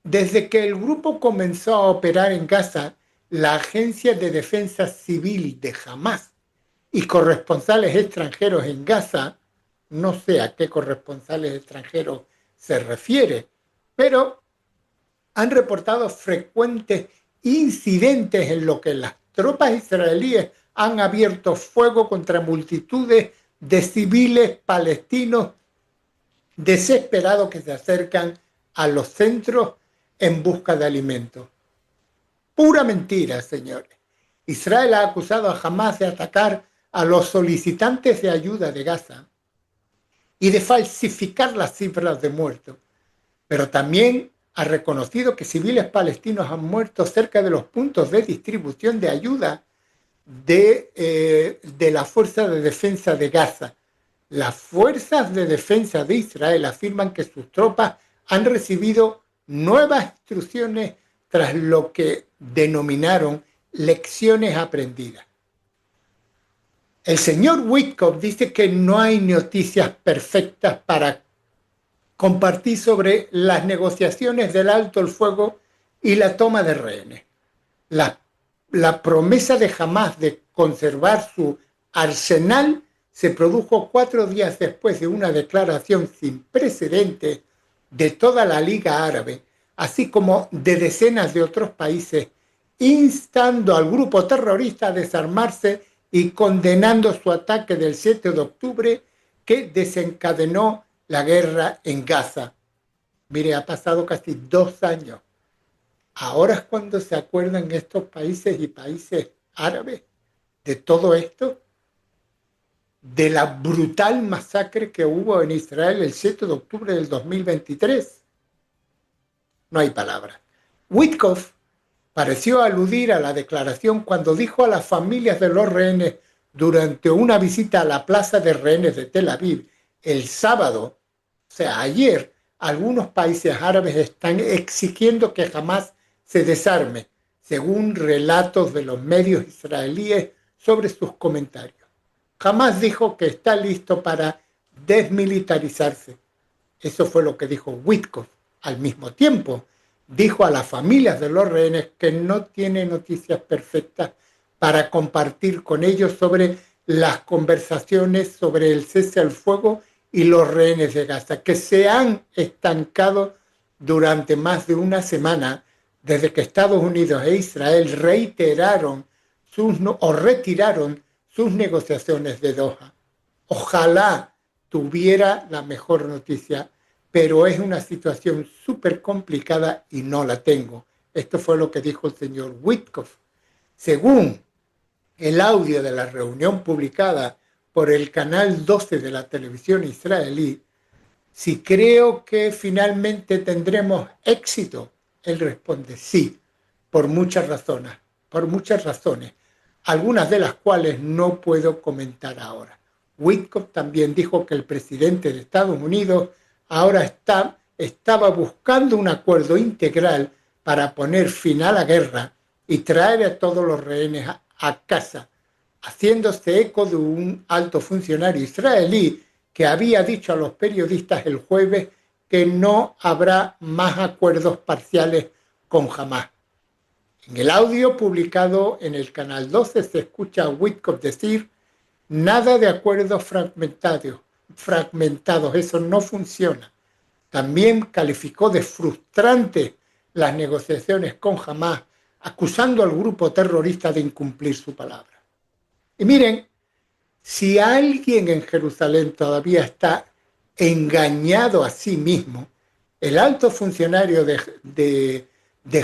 el grupo comenzó a operar en Gaza, la Agencia de Defensa Civil de Hamás y corresponsales extranjeros en Gaza, no sé a qué corresponsales extranjeros se refiere, pero han reportado frecuentes incidentes en los que las tropas israelíes han abierto fuego contra multitudes de civiles palestinos desesperados que se acercan a los centros en busca de alimentos. Pura mentira, señores. Israel ha acusado a Hamás de atacar a los solicitantes de ayuda de Gaza y de falsificar las cifras de muertos, pero también ha reconocido que civiles palestinos han muerto cerca de los puntos de distribución de ayuda de la Fuerza de Defensa de Gaza. Las Fuerzas de Defensa de Israel afirman que sus tropas han recibido nuevas instrucciones tras lo que denominaron lecciones aprendidas. El señor Witkoff dice que no hay noticias perfectas para compartir sobre las negociaciones del alto el fuego y la toma de rehenes. La promesa de Hamás de conservar su arsenal se produjo 4 días después de una declaración sin precedentes de toda la Liga Árabe, así como de decenas de otros países, instando al grupo terrorista a desarmarse y condenando su ataque del 7 de octubre que desencadenó la guerra en Gaza. Mire, ha pasado casi 2 años. Ahora es cuando se acuerdan estos países y países árabes de todo esto, de la brutal masacre que hubo en Israel el 7 de octubre del 2023. No hay palabras. Witkoff pareció aludir a la declaración cuando dijo a las familias de los rehenes durante una visita a la plaza de rehenes de Tel Aviv el sábado, o sea, ayer, algunos países árabes están exigiendo que jamás se desarme, según relatos de los medios israelíes sobre sus comentarios. Jamás dijo que está listo para desmilitarizarse. Eso fue lo que dijo Witkoff. Al mismo tiempo, dijo a las familias de los rehenes que no tiene noticias perfectas para compartir con ellos sobre las conversaciones sobre el cese al fuego y los rehenes de Gaza, que se han estancado durante más de una semana desde que Estados Unidos e Israel retiraron sus negociaciones de Doha. Ojalá tuviera la mejor noticia, pero es una situación súper complicada y no la tengo. Esto fue lo que dijo el señor Witkoff. Según el audio de la reunión publicada por el canal 12 de la televisión israelí, si creo que finalmente tendremos éxito, él responde sí, por muchas razones, algunas de las cuales no puedo comentar ahora. Witkoff también dijo que el presidente de Estados Unidos ahora estaba buscando un acuerdo integral para poner fin a la guerra y traer a todos los rehenes a casa, haciéndose eco de un alto funcionario israelí que había dicho a los periodistas el jueves que no habrá más acuerdos parciales con Hamás. En el audio publicado en el canal 12 se escucha a Witkoff decir: nada de acuerdos fragmentados, eso no funciona. También calificó de frustrante las negociaciones con Hamás, acusando al grupo terrorista de incumplir su palabra. Y miren, si alguien en Jerusalén todavía está engañado a sí mismo, el alto funcionario de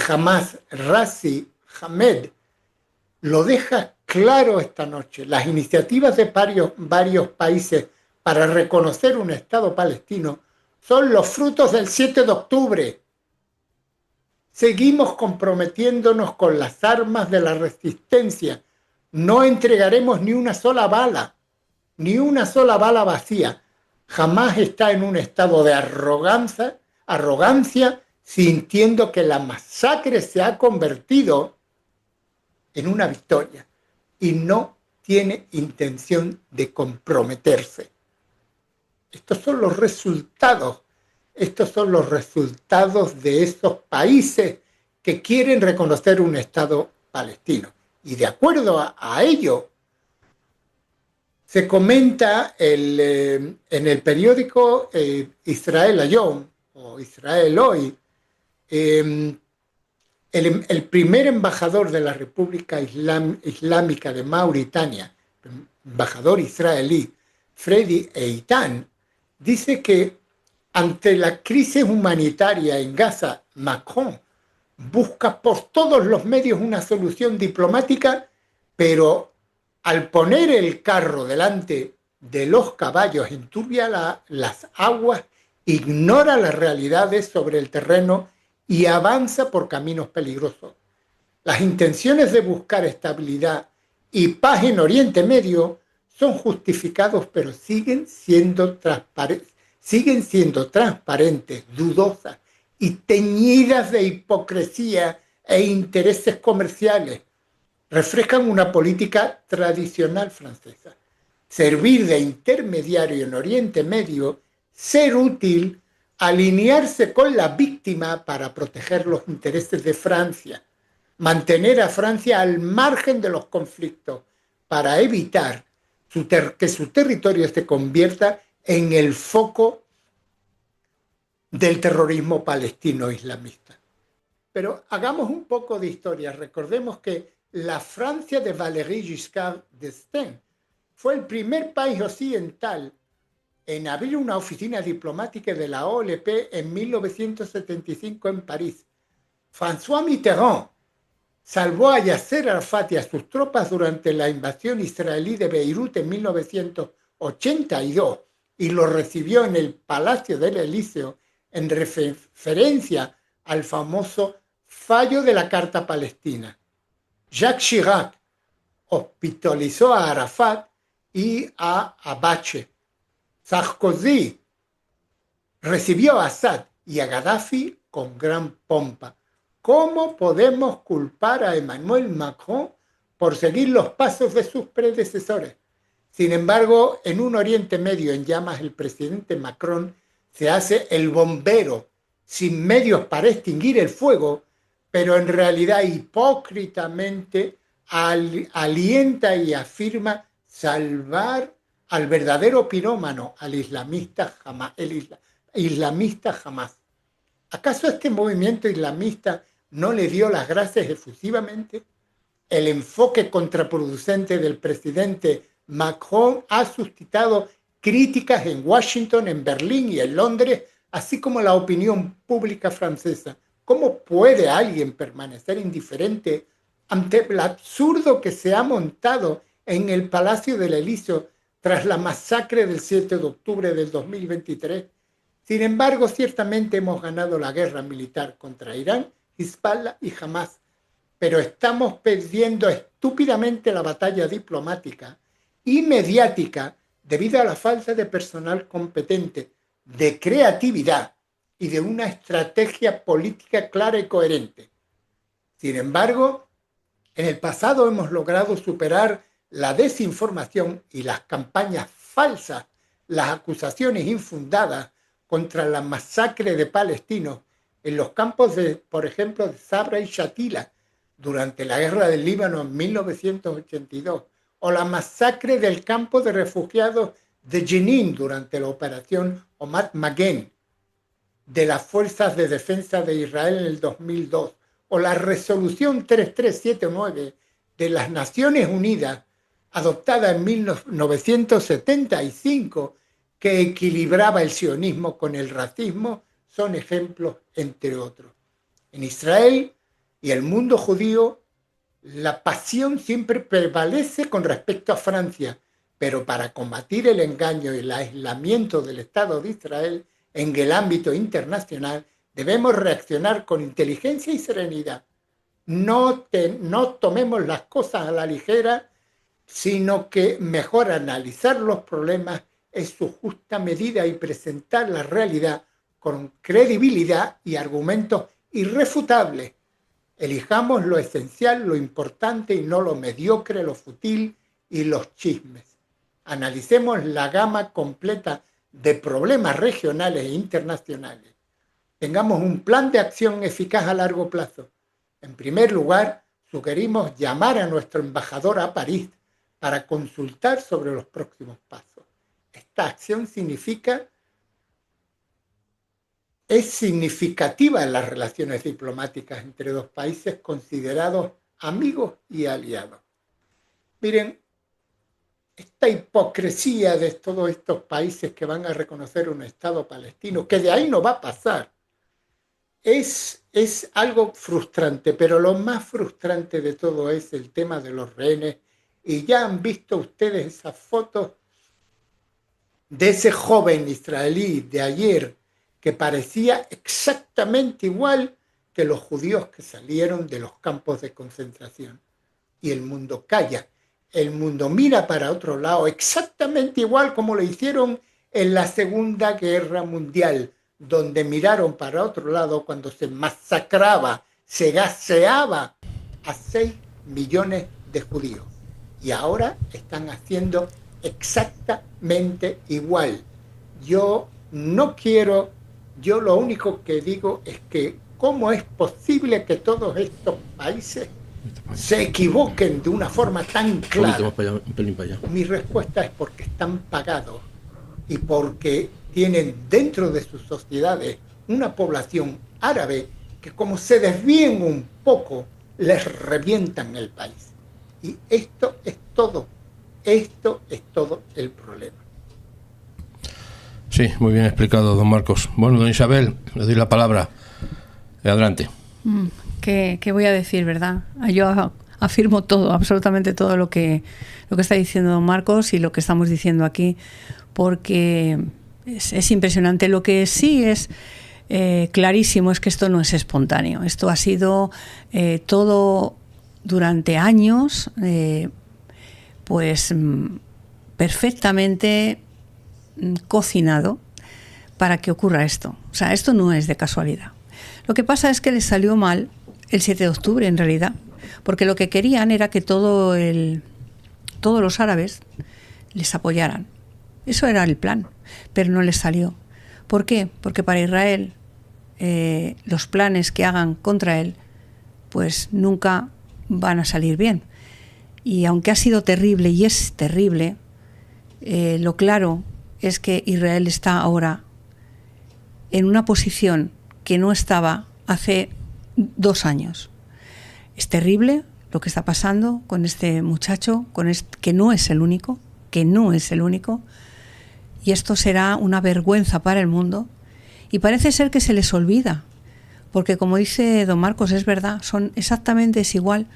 Hamás, Razi Hamed, lo deja claro esta noche. Las iniciativas de varios países para reconocer un Estado palestino son los frutos del 7 de octubre. Seguimos comprometiéndonos con las armas de la resistencia. No entregaremos ni una sola bala vacía. Jamás está en un estado de arrogancia, sintiendo que la masacre se ha convertido en una victoria y no tiene intención de comprometerse. Estos son los resultados de esos países que quieren reconocer un Estado palestino. Y de acuerdo a ello, se comenta en el periódico Israel Hayom, o Israel Hoy, el primer embajador de la República Islámica de Mauritania, embajador israelí, Freddy Eitan, dice que ante la crisis humanitaria en Gaza, Macron busca por todos los medios una solución diplomática, pero al poner el carro delante de los caballos enturbia las aguas, ignora las realidades sobre el terreno y avanza por caminos peligrosos. Las intenciones de buscar estabilidad y paz en Oriente Medio son justificados, pero siguen siendo transparentes, dudosas y teñidas de hipocresía e intereses comerciales reflejan una política tradicional francesa. Servir de intermediario en Oriente Medio, ser útil, alinearse con la víctima para proteger los intereses de Francia, mantener a Francia al margen de los conflictos para evitar que su territorio se convierta en el foco del terrorismo palestino islamista. Pero hagamos un poco de historia. Recordemos que la Francia de Valéry Giscard d'Estaing fue el primer país occidental en abrir una oficina diplomática de la OLP en 1975 en París. François Mitterrand salvó a Yasser Arafat y a sus tropas durante la invasión israelí de Beirut en 1982 y lo recibió en el Palacio del Elíseo en referencia al famoso fallo de la Carta Palestina. Jacques Chirac hospitalizó a Arafat y a Abache. Sarkozy recibió a Assad y a Gaddafi con gran pompa. ¿Cómo podemos culpar a Emmanuel Macron por seguir los pasos de sus predecesores? Sin embargo, en un Oriente Medio en llamas, el presidente Macron se hace el bombero sin medios para extinguir el fuego, pero en realidad hipócritamente alienta y afirma salvar al verdadero pirómano, al islamista Hamás. ¿Acaso este movimiento islamista no le dio las gracias efusivamente? El enfoque contraproducente del presidente Macron ha suscitado críticas en Washington, en Berlín y en Londres, así como la opinión pública francesa. ¿Cómo puede alguien permanecer indiferente ante el absurdo que se ha montado en el Palacio del Elíseo tras la masacre del 7 de octubre del 2023? Sin embargo, ciertamente hemos ganado la guerra militar contra Irán, Hezbollah y Hamás, pero estamos perdiendo estúpidamente la batalla diplomática y mediática debido a la falta de personal competente, de creatividad y de una estrategia política clara y coherente. Sin embargo, en el pasado hemos logrado superar la desinformación y las campañas falsas, las acusaciones infundadas contra la masacre de palestinos en los campos de, por ejemplo, de Sabra y Shatila durante la guerra del Líbano en 1982, o la masacre del campo de refugiados de Jenin durante la operación Omat Magen de las Fuerzas de Defensa de Israel en el 2002, o la resolución 3379 de las Naciones Unidas adoptada en 1975 que equilibraba el sionismo con el racismo, son ejemplos entre otros. En Israel y el mundo judío, la pasión siempre prevalece con respecto a Francia, pero para combatir el engaño y el aislamiento del Estado de Israel en el ámbito internacional, debemos reaccionar con inteligencia y serenidad. No tomemos las cosas a la ligera, sino que mejor analizar los problemas en su justa medida y presentar la realidad con credibilidad y argumentos irrefutables. Elijamos lo esencial, lo importante y no lo mediocre, lo fútil y los chismes. Analicemos la gama completa de problemas regionales e internacionales. Tengamos un plan de acción eficaz a largo plazo. En primer lugar, sugerimos llamar a nuestro embajador a París para consultar sobre los próximos pasos. Esta acción es significativa en las relaciones diplomáticas entre dos países considerados amigos y aliados. Miren, esta hipocresía de todos estos países que van a reconocer un Estado palestino, que de ahí no va a pasar, es algo frustrante, pero lo más frustrante de todo es el tema de los rehenes. Y ya han visto ustedes esas fotos de ese joven israelí de ayer que parecía exactamente igual que los judíos que salieron de los campos de concentración. Y el mundo calla, el mundo mira para otro lado, exactamente igual como lo hicieron en la Segunda Guerra Mundial, donde miraron para otro lado cuando se masacraba, se gaseaba a 6 millones de judíos. Y ahora están haciendo exactamente igual. Yo lo único que digo es que ¿cómo es posible que todos estos países se equivoquen de una forma tan clara? Un pelín para allá. Mi respuesta es porque están pagados y porque tienen dentro de sus sociedades una población árabe que, como se desvíen un poco, les revientan el país. Y esto es todo el problema. Sí, muy bien explicado, don Marcos. Bueno, don Isabel, le doy la palabra. Adelante. ¿Qué voy a decir, verdad? Yo afirmo todo, absolutamente todo lo que está diciendo don Marcos y lo que estamos diciendo aquí, porque es impresionante. Lo que sí es clarísimo es que esto no es espontáneo. Esto ha sido todo durante años, pues perfectamente cocinado para que ocurra esto. O sea, esto no es de casualidad. Lo que pasa es que les salió mal el 7 de octubre, en realidad, porque lo que querían era que todos los árabes les apoyaran. Eso era el plan, pero no les salió. ¿Por qué? Porque para Israel los planes que hagan contra él pues nunca van a salir bien. Y aunque ha sido terrible y es terrible, lo claro es que Israel está ahora en una posición que no estaba hace 2 años. Es terrible lo que está pasando con este muchacho, que no es el único, y esto será una vergüenza para el mundo. Y parece ser que se les olvida, porque como dice don Marcos, es verdad, es igual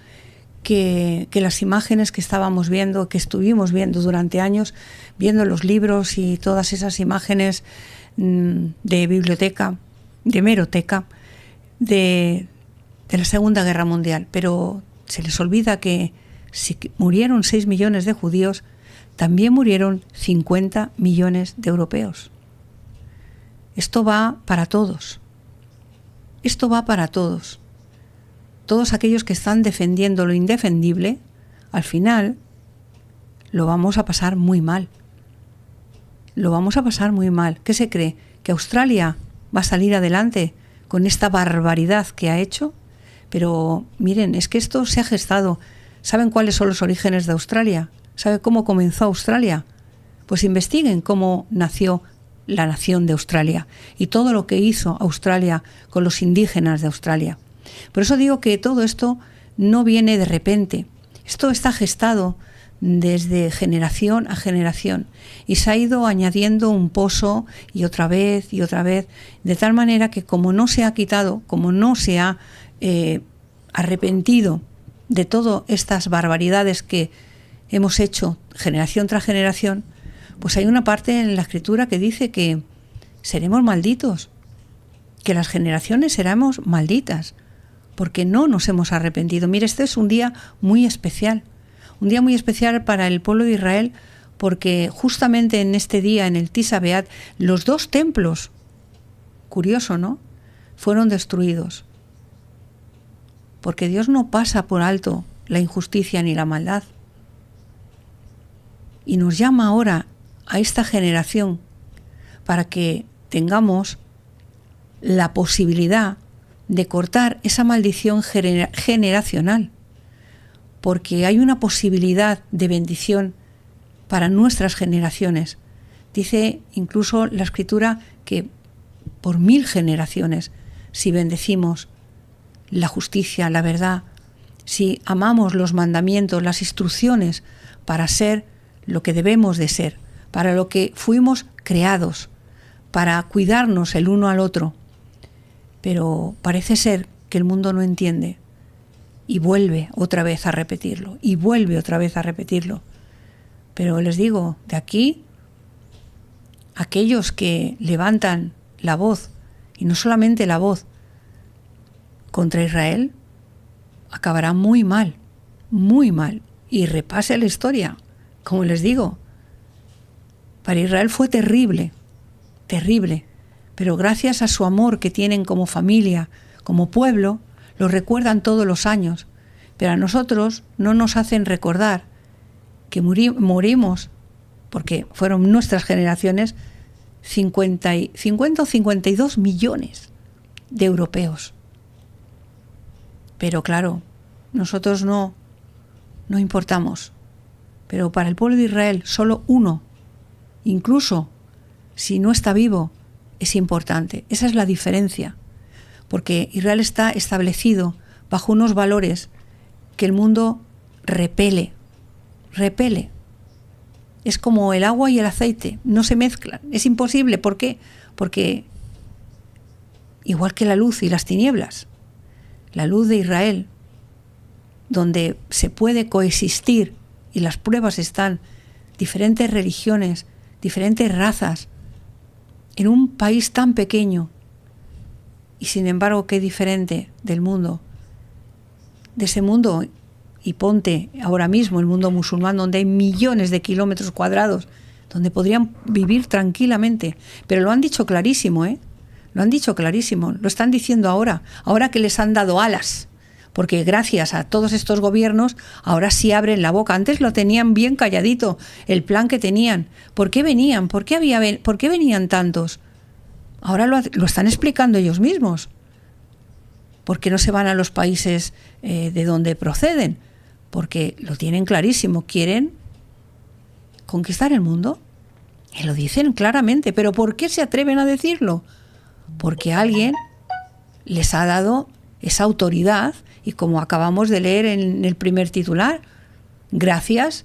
que las imágenes que estábamos viendo, que estuvimos viendo durante años, viendo los libros y todas esas imágenes de biblioteca, de hemeroteca, de la Segunda Guerra Mundial. Pero se les olvida que si murieron 6 millones de judíos, también murieron 50 millones de europeos. Esto va para todos. Esto va para todos. Todos aquellos que están defendiendo lo indefendible, al final lo vamos a pasar muy mal. Lo vamos a pasar muy mal. ¿Qué se cree? ¿Que Australia va a salir adelante con esta barbaridad que ha hecho? Pero miren, es que esto se ha gestado. ¿Saben cuáles son los orígenes de Australia? ¿Saben cómo comenzó Australia? Pues investiguen cómo nació la nación de Australia y todo lo que hizo Australia con los indígenas de Australia. Por eso digo que todo esto no viene de repente. Esto está gestado desde generación a generación y se ha ido añadiendo un pozo y otra vez, de tal manera que como no se ha quitado, como no se ha arrepentido de todas estas barbaridades que hemos hecho generación tras generación, pues hay una parte en la Escritura que dice que seremos malditos, que las generaciones seremos malditas, porque no nos hemos arrepentido. Mire, este es un día muy especial para el pueblo de Israel, porque justamente en este día, en el Tisha B'Av, los 2 templos, curioso, ¿no?, fueron destruidos. Porque Dios no pasa por alto la injusticia ni la maldad. Y nos llama ahora a esta generación para que tengamos la posibilidad de cortar esa maldición generacional, porque hay una posibilidad de bendición para nuestras generaciones. Dice incluso la Escritura que por 1000 generaciones, si bendecimos la justicia, la verdad, si amamos los mandamientos, las instrucciones para ser lo que debemos de ser, para lo que fuimos creados, para cuidarnos el uno al otro. Pero parece ser que el mundo no entiende y vuelve otra vez a repetirlo, Pero les digo, de aquí, aquellos que levantan la voz, y no solamente la voz, contra Israel, acabará muy mal, y repase la historia. Como les digo, para Israel fue terrible, pero gracias a su amor que tienen como familia, como pueblo, lo recuerdan todos los años, pero a nosotros no nos hacen recordar que morimos, porque fueron nuestras generaciones, 50 o 52 millones de europeos. Pero claro, nosotros no importamos. Pero para el pueblo de Israel, solo uno, incluso si no está vivo, es importante. Esa es la diferencia. Porque Israel está establecido bajo unos valores que el mundo repele. Es como el agua y el aceite, no se mezclan. Es imposible. ¿Por qué? Porque igual que la luz y las tinieblas, la luz de Israel, donde se puede coexistir, y las pruebas están, diferentes religiones, diferentes razas, en un país tan pequeño, y sin embargo qué diferente del mundo, de ese mundo, y ponte ahora mismo el mundo musulmán, donde hay millones de kilómetros cuadrados, donde podrían vivir tranquilamente, pero lo han dicho clarísimo, lo han dicho clarísimo, lo están diciendo ahora que les han dado alas, porque gracias a todos estos gobiernos, ahora sí abren la boca. Antes lo tenían bien calladito, el plan que tenían. ¿Por qué venían? ¿Por qué venían tantos? Ahora lo están explicando ellos mismos. ¿Por qué no se van a los países de donde proceden? Porque lo tienen clarísimo, quieren conquistar el mundo. Y lo dicen claramente. ¿Pero por qué se atreven a decirlo? Porque alguien les ha dado esa autoridad, y como acabamos de leer en el primer titular, gracias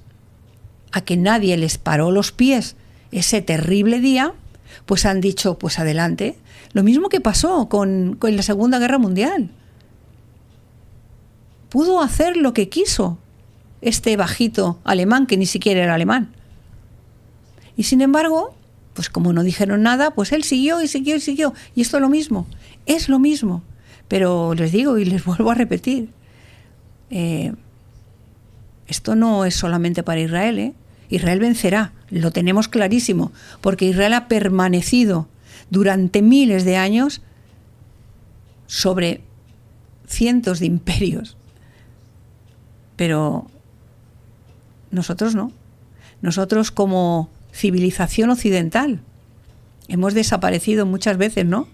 a que nadie les paró los pies ese terrible día, pues han dicho, pues adelante. Lo mismo que pasó con la Segunda Guerra Mundial. Pudo hacer lo que quiso este bajito alemán, que ni siquiera era alemán. Y sin embargo, pues como no dijeron nada, pues él siguió y siguió y siguió. Y esto es lo mismo. Pero les digo y les vuelvo a repetir, esto no es solamente para Israel, Israel vencerá, lo tenemos clarísimo, porque Israel ha permanecido durante miles de años sobre cientos de imperios. Pero nosotros no. Nosotros como civilización occidental hemos desaparecido muchas veces, ¿no?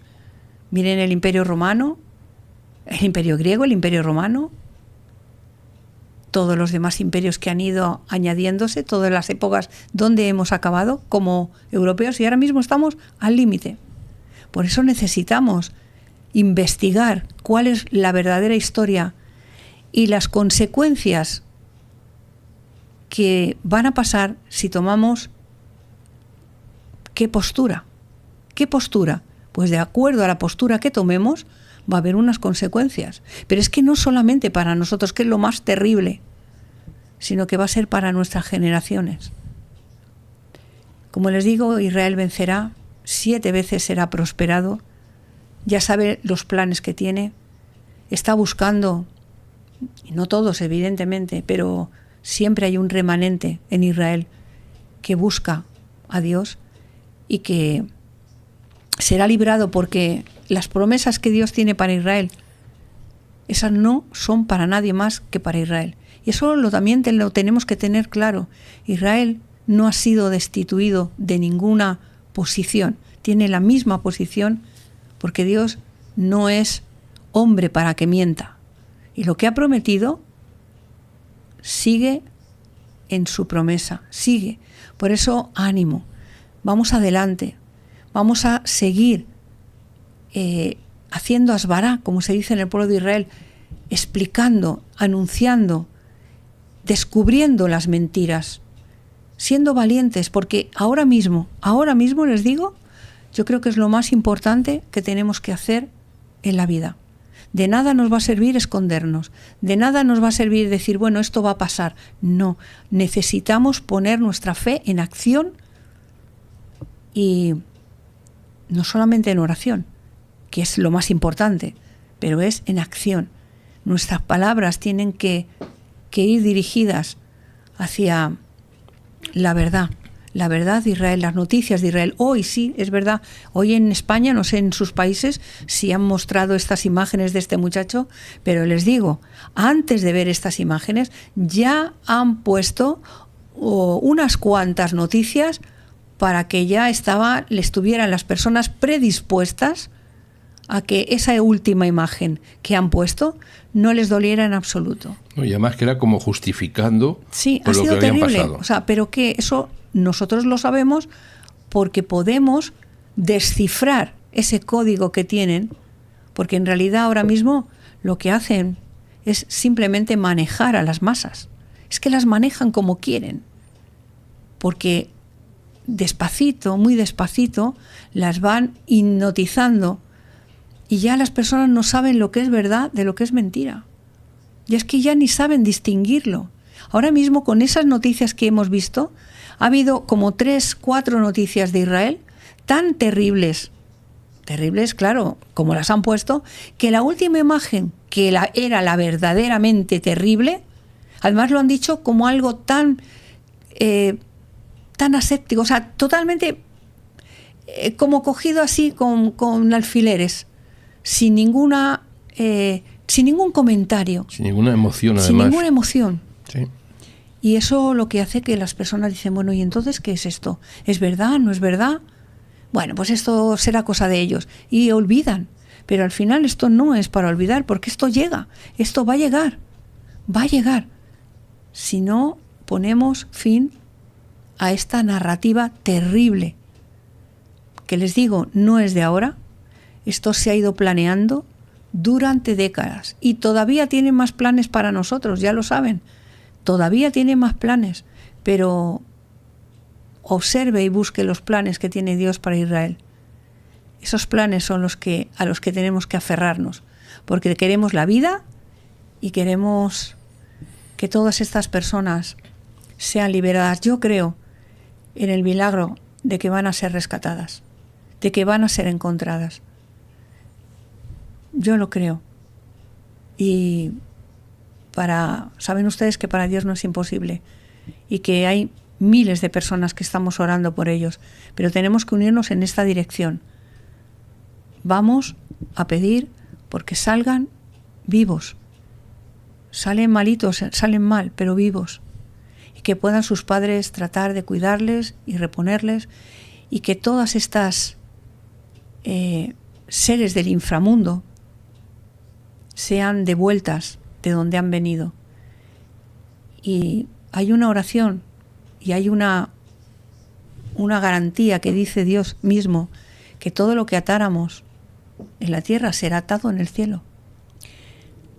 Miren el Imperio Romano, el Imperio Griego, el Imperio Romano, todos los demás imperios que han ido añadiéndose, todas las épocas donde hemos acabado como europeos, y ahora mismo estamos al límite. Por eso necesitamos investigar cuál es la verdadera historia y las consecuencias que van a pasar si tomamos ¿qué postura? ¿Qué postura? Pues de acuerdo a la postura que tomemos, va a haber unas consecuencias. Pero es que no solamente para nosotros, que es lo más terrible, sino que va a ser para nuestras generaciones. Como les digo, Israel vencerá, 7 veces será prosperado, ya sabe los planes que tiene, está buscando, y no todos evidentemente, pero siempre hay un remanente en Israel que busca a Dios y que será librado, porque las promesas que Dios tiene para Israel, esas no son para nadie más que para Israel. Y eso también lo tenemos que tener claro. Israel no ha sido destituido de ninguna posición. Tiene la misma posición, porque Dios no es hombre para que mienta. Y lo que ha prometido sigue en su promesa, sigue. Por eso, ánimo, vamos adelante, vamos a seguir haciendo asbará, como se dice en el pueblo de Israel, explicando, anunciando, descubriendo las mentiras, siendo valientes, porque ahora mismo les digo, yo creo que es lo más importante que tenemos que hacer en la vida. De nada nos va a servir escondernos, de nada nos va a servir decir, bueno, esto va a pasar. No, necesitamos poner nuestra fe en acción, y no solamente en oración, que es lo más importante, pero es en acción. Nuestras palabras tienen que ir dirigidas hacia la verdad, la verdad de Israel, las noticias de Israel. Hoy sí, es verdad, hoy en España, no sé en sus países si han mostrado estas imágenes de este muchacho, pero les digo, antes de ver estas imágenes ya han puesto unas cuantas noticias para que ya estuvieran las personas predispuestas a que esa última imagen que han puesto no les doliera en absoluto. No, y además que era como justificando sí, por ha lo sido que habían terrible. pasado. O sea, pero que eso nosotros lo sabemos porque podemos descifrar ese código que tienen, porque en realidad ahora mismo lo que hacen es simplemente manejar a las masas. Es que las manejan como quieren, porque despacito, muy despacito, las van hipnotizando y ya las personas no saben lo que es verdad de lo que es mentira. Y es que ya ni saben distinguirlo. Ahora mismo, con esas noticias que hemos visto, ha habido como 3, 4 noticias de Israel tan terribles, claro, como las han puesto, que la última imagen, que era la verdaderamente terrible, además lo han dicho como algo tan aséptico, o sea, totalmente como cogido así con alfileres, sin ningún comentario. Sin ninguna emoción, además. Sin ninguna emoción. Sí. Y eso lo que hace que las personas dicen, bueno, ¿y entonces qué es esto? ¿Es verdad? ¿No es verdad? Bueno, pues esto será cosa de ellos. Y olvidan. Pero al final esto no es para olvidar, porque esto llega. Esto va a llegar. Va a llegar. Si no ponemos fin a esta narrativa terrible, que les digo, no es de ahora. Esto se ha ido planeando durante décadas. Y todavía tienen más planes para nosotros, ya lo saben. Todavía tiene más planes, pero observe y busque los planes que tiene Dios para Israel. Esos planes son a los que tenemos que aferrarnos, porque queremos la vida y queremos que todas estas personas sean liberadas. Yo creo en el milagro de que van a ser rescatadas, de que van a ser encontradas. Yo lo creo. Y saben ustedes que para Dios no es imposible y que hay miles de personas que estamos orando por ellos, pero tenemos que unirnos en esta dirección. Vamos a pedir porque salgan vivos. Salen malitos, salen mal, pero vivos. Y que puedan sus padres tratar de cuidarles y reponerles, y que todas estas seres del inframundo sean devueltas de donde han venido. Y hay una oración y hay una garantía que dice Dios mismo, que todo lo que atáramos en la tierra será atado en el cielo,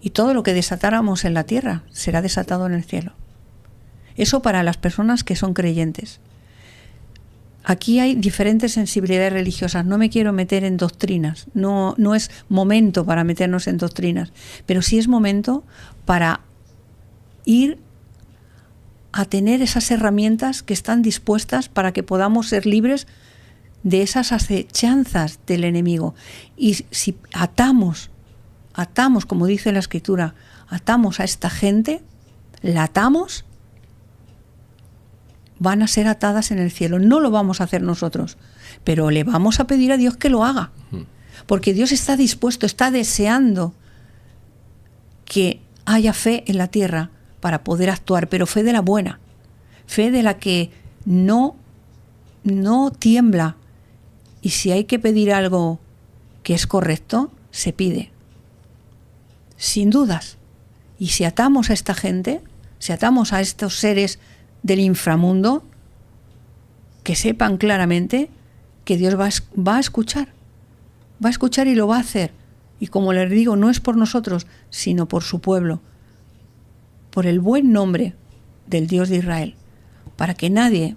y todo lo que desatáramos en la tierra será desatado en el cielo. Eso para las personas que son creyentes. Aquí hay diferentes sensibilidades religiosas. No me quiero meter en doctrinas. No es momento para meternos en doctrinas. Pero sí es momento para ir a tener esas herramientas que están dispuestas para que podamos ser libres de esas acechanzas del enemigo. Y si atamos, como dice la Escritura, atamos a esta gente, la atamos, van a ser atadas en el cielo. No lo vamos a hacer nosotros, pero le vamos a pedir a Dios que lo haga, porque Dios está dispuesto, está deseando que haya fe en la tierra para poder actuar, pero fe de la buena, fe de la que no tiembla, y si hay que pedir algo que es correcto, se pide, sin dudas. Y si atamos a esta gente, si atamos a estos seres del inframundo, que sepan claramente que Dios va a escuchar y lo va a hacer. Y como les digo, no es por nosotros, sino por su pueblo, por el buen nombre del Dios de Israel, para que nadie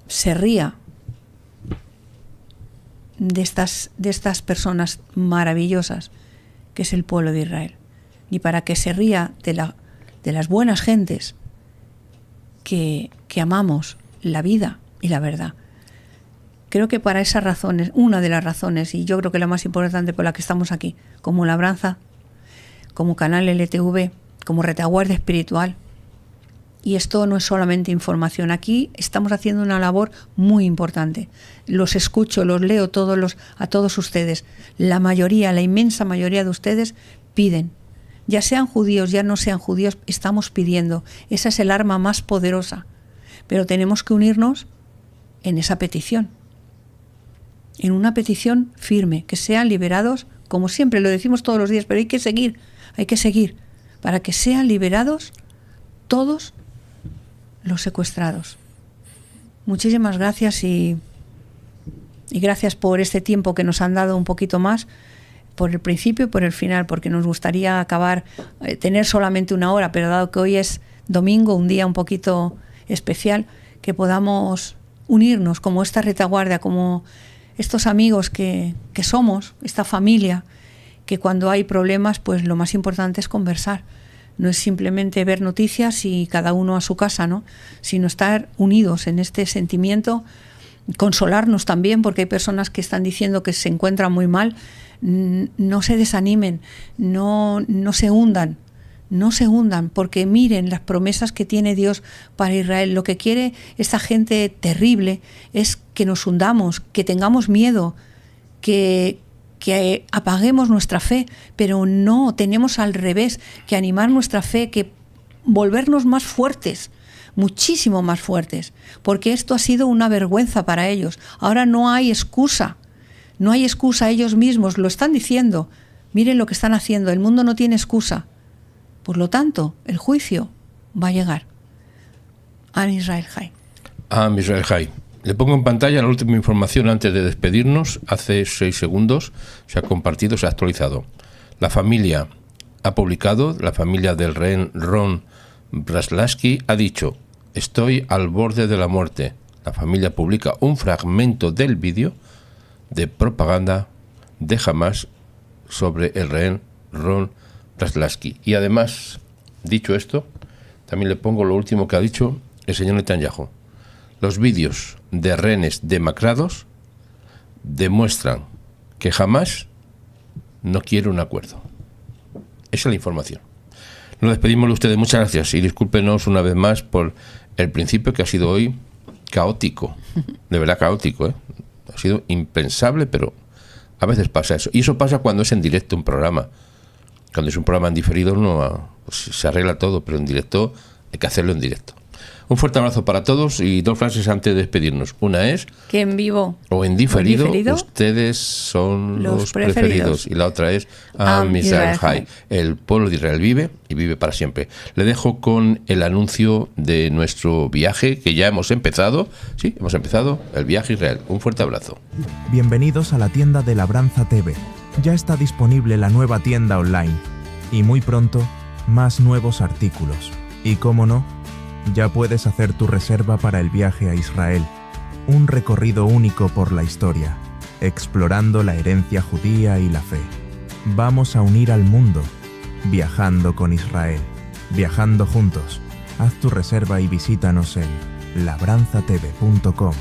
se ría de estas personas maravillosas que es el pueblo de Israel, ni para que se ría de las buenas gentes que amamos la vida y la verdad. Creo que para esas razones, una de las razones, y yo creo que la más importante por la que estamos aquí, como Labranza, como Canal LTV, como Retaguardia Espiritual, Y esto no es solamente información. Aquí estamos haciendo una labor muy importante. Los escucho, los leo a todos ustedes. La mayoría, la inmensa mayoría de ustedes piden. Ya sean judíos, ya no sean judíos, estamos pidiendo. Esa es el arma más poderosa. Pero tenemos que unirnos en esa petición. En una petición firme, que sean liberados, como siempre lo decimos todos los días, pero hay que seguir, para que sean liberados todos los secuestrados. Muchísimas gracias y gracias por este tiempo que nos han dado un poquito más, por el principio y por el final, porque nos gustaría tener solamente 1 hora, pero dado que hoy es domingo, un día un poquito especial, que podamos unirnos como esta retaguardia, como estos amigos que somos, esta familia, que cuando hay problemas, pues lo más importante es conversar. No es simplemente ver noticias y cada uno a su casa, ¿no? Sino estar unidos en este sentimiento, consolarnos también, porque hay personas que están diciendo que se encuentran muy mal. No se desanimen, no se hundan, porque miren las promesas que tiene Dios para Israel. Lo que quiere esta gente terrible es que nos hundamos, que tengamos miedo, que apaguemos nuestra fe, pero no, tenemos al revés, que animar nuestra fe, que volvernos más fuertes, muchísimo más fuertes, porque esto ha sido una vergüenza para ellos. Ahora no hay excusa, ellos mismos lo están diciendo. Miren lo que están haciendo, el mundo no tiene excusa. Por lo tanto, el juicio va a llegar. Am Israel Chai. Am Israel Chai. Le pongo en pantalla la última información antes de despedirnos. Hace 6 segundos se ha compartido, se ha actualizado. La familia ha publicado, la familia del rehén Ron Braslavsky ha dicho: estoy al borde de la muerte. La familia publica un fragmento del vídeo de propaganda de Hamas sobre el rehén Ron Braslavsky. Y además, dicho esto, también le pongo lo último que ha dicho el señor Netanyahu. Los vídeos de rehenes demacrados demuestran que Hamas no quiere un acuerdo. Esa es la información. Nos despedimos de ustedes. Muchas gracias y discúlpenos una vez más por el principio, que ha sido hoy caótico. De verdad caótico, ¿eh? Ha sido impensable, pero a veces pasa eso. Y eso pasa cuando es en directo un programa. Cuando es un programa en diferido pues se arregla todo, pero en directo hay que hacerlo en directo. Un fuerte abrazo para todos y 2 frases antes de despedirnos. Una es que en vivo o en diferido ustedes son los preferidos. Y la otra es Am Israel Chai. El pueblo de Israel vive y vive para siempre. Le dejo con el anuncio de nuestro viaje que ya hemos empezado. Sí, hemos empezado el viaje a Israel. Un fuerte abrazo. Bienvenidos a la tienda de Labranza TV. Ya está disponible la nueva tienda online y muy pronto más nuevos artículos. Y cómo no, ya puedes hacer tu reserva para el viaje a Israel, un recorrido único por la historia, explorando la herencia judía y la fe. Vamos a unir al mundo, viajando con Israel, viajando juntos. Haz tu reserva y visítanos en labranzatv.com.